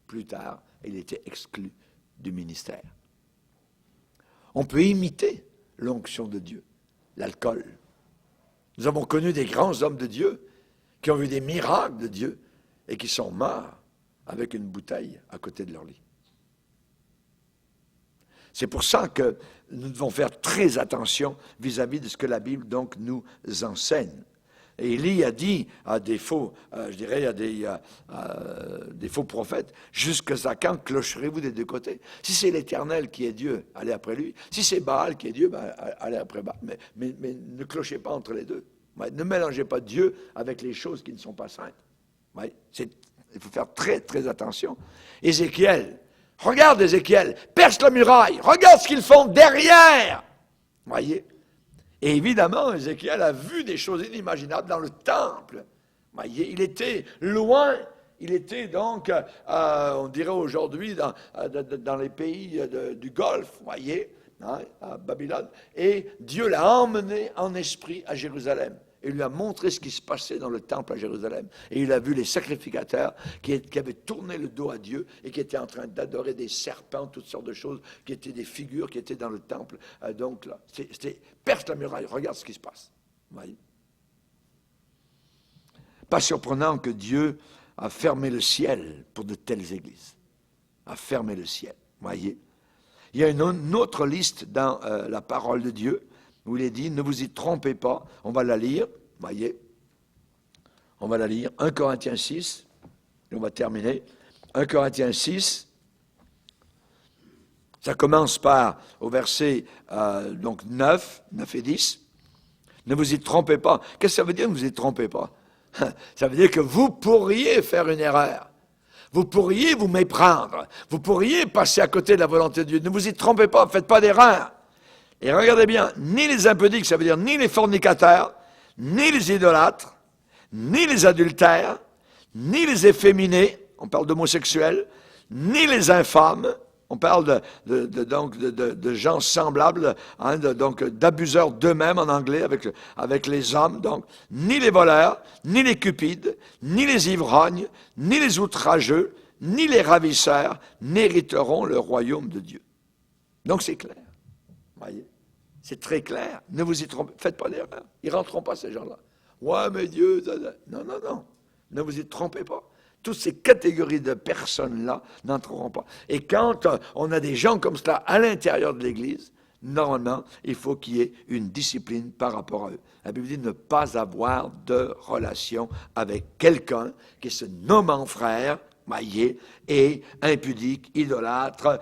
plus tard. Il était exclu du ministère. On peut imiter l'onction de Dieu, l'alcool. Nous avons connu des grands hommes de Dieu qui ont vu des miracles de Dieu et qui sont morts avec une bouteille à côté de leur lit. C'est pour ça que nous devons faire très attention vis-à-vis de ce que la Bible donc nous enseigne. Et Élie a dit à des faux, des faux prophètes, jusqu'à quand clocherez-vous des 2 côtés? Si c'est l'Éternel qui est Dieu, allez après lui. Si c'est Baal qui est Dieu, allez après Baal. Mais ne clochez pas entre les deux. Ne mélangez pas Dieu avec les choses qui ne sont pas saintes. Il faut faire très, très attention. Ézéchiel, regarde Ézéchiel, perce la muraille, regarde ce qu'ils font derrière. Voyez? Et évidemment, Ézéchiel a vu des choses inimaginables dans le temple. Voyez, il était loin, il était donc, on dirait aujourd'hui, dans les pays du Golfe, voyez, hein, à Babylone. Et Dieu l'a emmené en esprit à Jérusalem. Et lui a montré ce qui se passait dans le temple à Jérusalem. Et il a vu les sacrificateurs qui avaient tourné le dos à Dieu et qui étaient en train d'adorer des serpents, toutes sortes de choses, qui étaient des figures qui étaient dans le temple. Donc là, c'était perce la muraille, regarde ce qui se passe. Voyez. Pas surprenant que Dieu a fermé le ciel pour de telles églises. A fermé le ciel, voyez. Il y a une autre liste dans la parole de Dieu, où il est dit, ne vous y trompez pas, on va la lire, voyez, on va la lire, 1 Corinthiens 6, et on va terminer, 1 Corinthiens 6, ça commence par, au verset 9 et 10, ne vous y trompez pas. Qu'est-ce que ça veut dire, ne vous y trompez pas? Ça veut dire que vous pourriez faire une erreur. Vous pourriez vous méprendre. Vous pourriez passer à côté de la volonté de Dieu. Ne vous y trompez pas, faites pas d'erreur. Et regardez bien, ni les impudiques, ça veut dire ni les fornicateurs, ni les idolâtres, ni les adultères, ni les efféminés, on parle d'homosexuels, ni les infâmes, on parle de gens semblables, hein, d'abuseurs d'eux-mêmes en anglais avec les hommes, donc, ni les voleurs, ni les cupides, ni les ivrognes, ni les outrageux, ni les ravisseurs n'hériteront le royaume de Dieu. Donc c'est clair, voyez. C'est très clair. Ne vous y trompez, faites pas d'erreur. Ils ne rentreront pas, ces gens-là. Ouais, mais Dieu... Non. Ne vous y trompez pas. Toutes ces catégories de personnes-là n'entreront pas. Et quand on a des gens comme cela à l'intérieur de l'Église, normalement, il faut qu'il y ait une discipline par rapport à eux. La Bible dit ne pas avoir de relation avec quelqu'un qui se nommant frère, voyez, et impudique, idolâtre,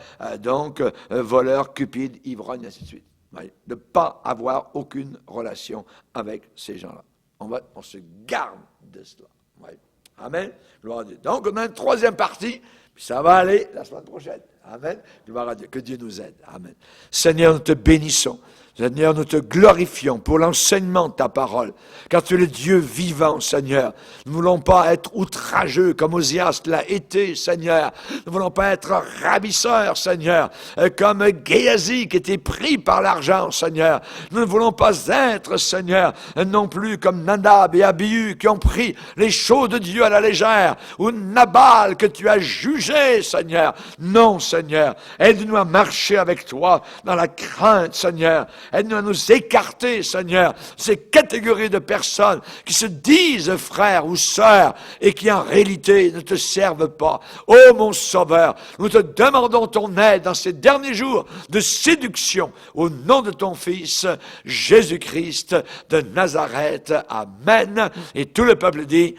voleur, cupide, ivrogne, ainsi de suite. De ne pas avoir aucune relation avec ces gens-là. On se garde de cela. Ouais. Amen. Gloire à Dieu. Donc, on a une 3e partie, puis ça va aller la semaine prochaine. Amen. Gloire à Dieu. Que Dieu nous aide. Amen. Seigneur, nous te bénissons. Seigneur, nous te glorifions pour l'enseignement de ta parole, car tu es le Dieu vivant, Seigneur. Nous ne voulons pas être outrageux comme Osias l'a été, Seigneur. Nous ne voulons pas être ravisseurs, Seigneur, comme Géasi qui était pris par l'argent, Seigneur. Nous ne voulons pas être, Seigneur, non plus comme Nadab et Abihu qui ont pris les choses de Dieu à la légère, ou Nabal que tu as jugé, Seigneur. Non, Seigneur, aide-nous à marcher avec toi dans la crainte, Seigneur. Aide-nous à nous écarter, Seigneur, ces catégories de personnes qui se disent frères ou sœurs et qui en réalité ne te servent pas. Ô mon Sauveur, nous te demandons ton aide dans ces derniers jours de séduction au nom de ton Fils, Jésus-Christ de Nazareth. Amen. Et tout le peuple dit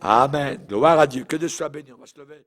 Amen. Gloire à Dieu. Que Dieu soit béni. On va se lever.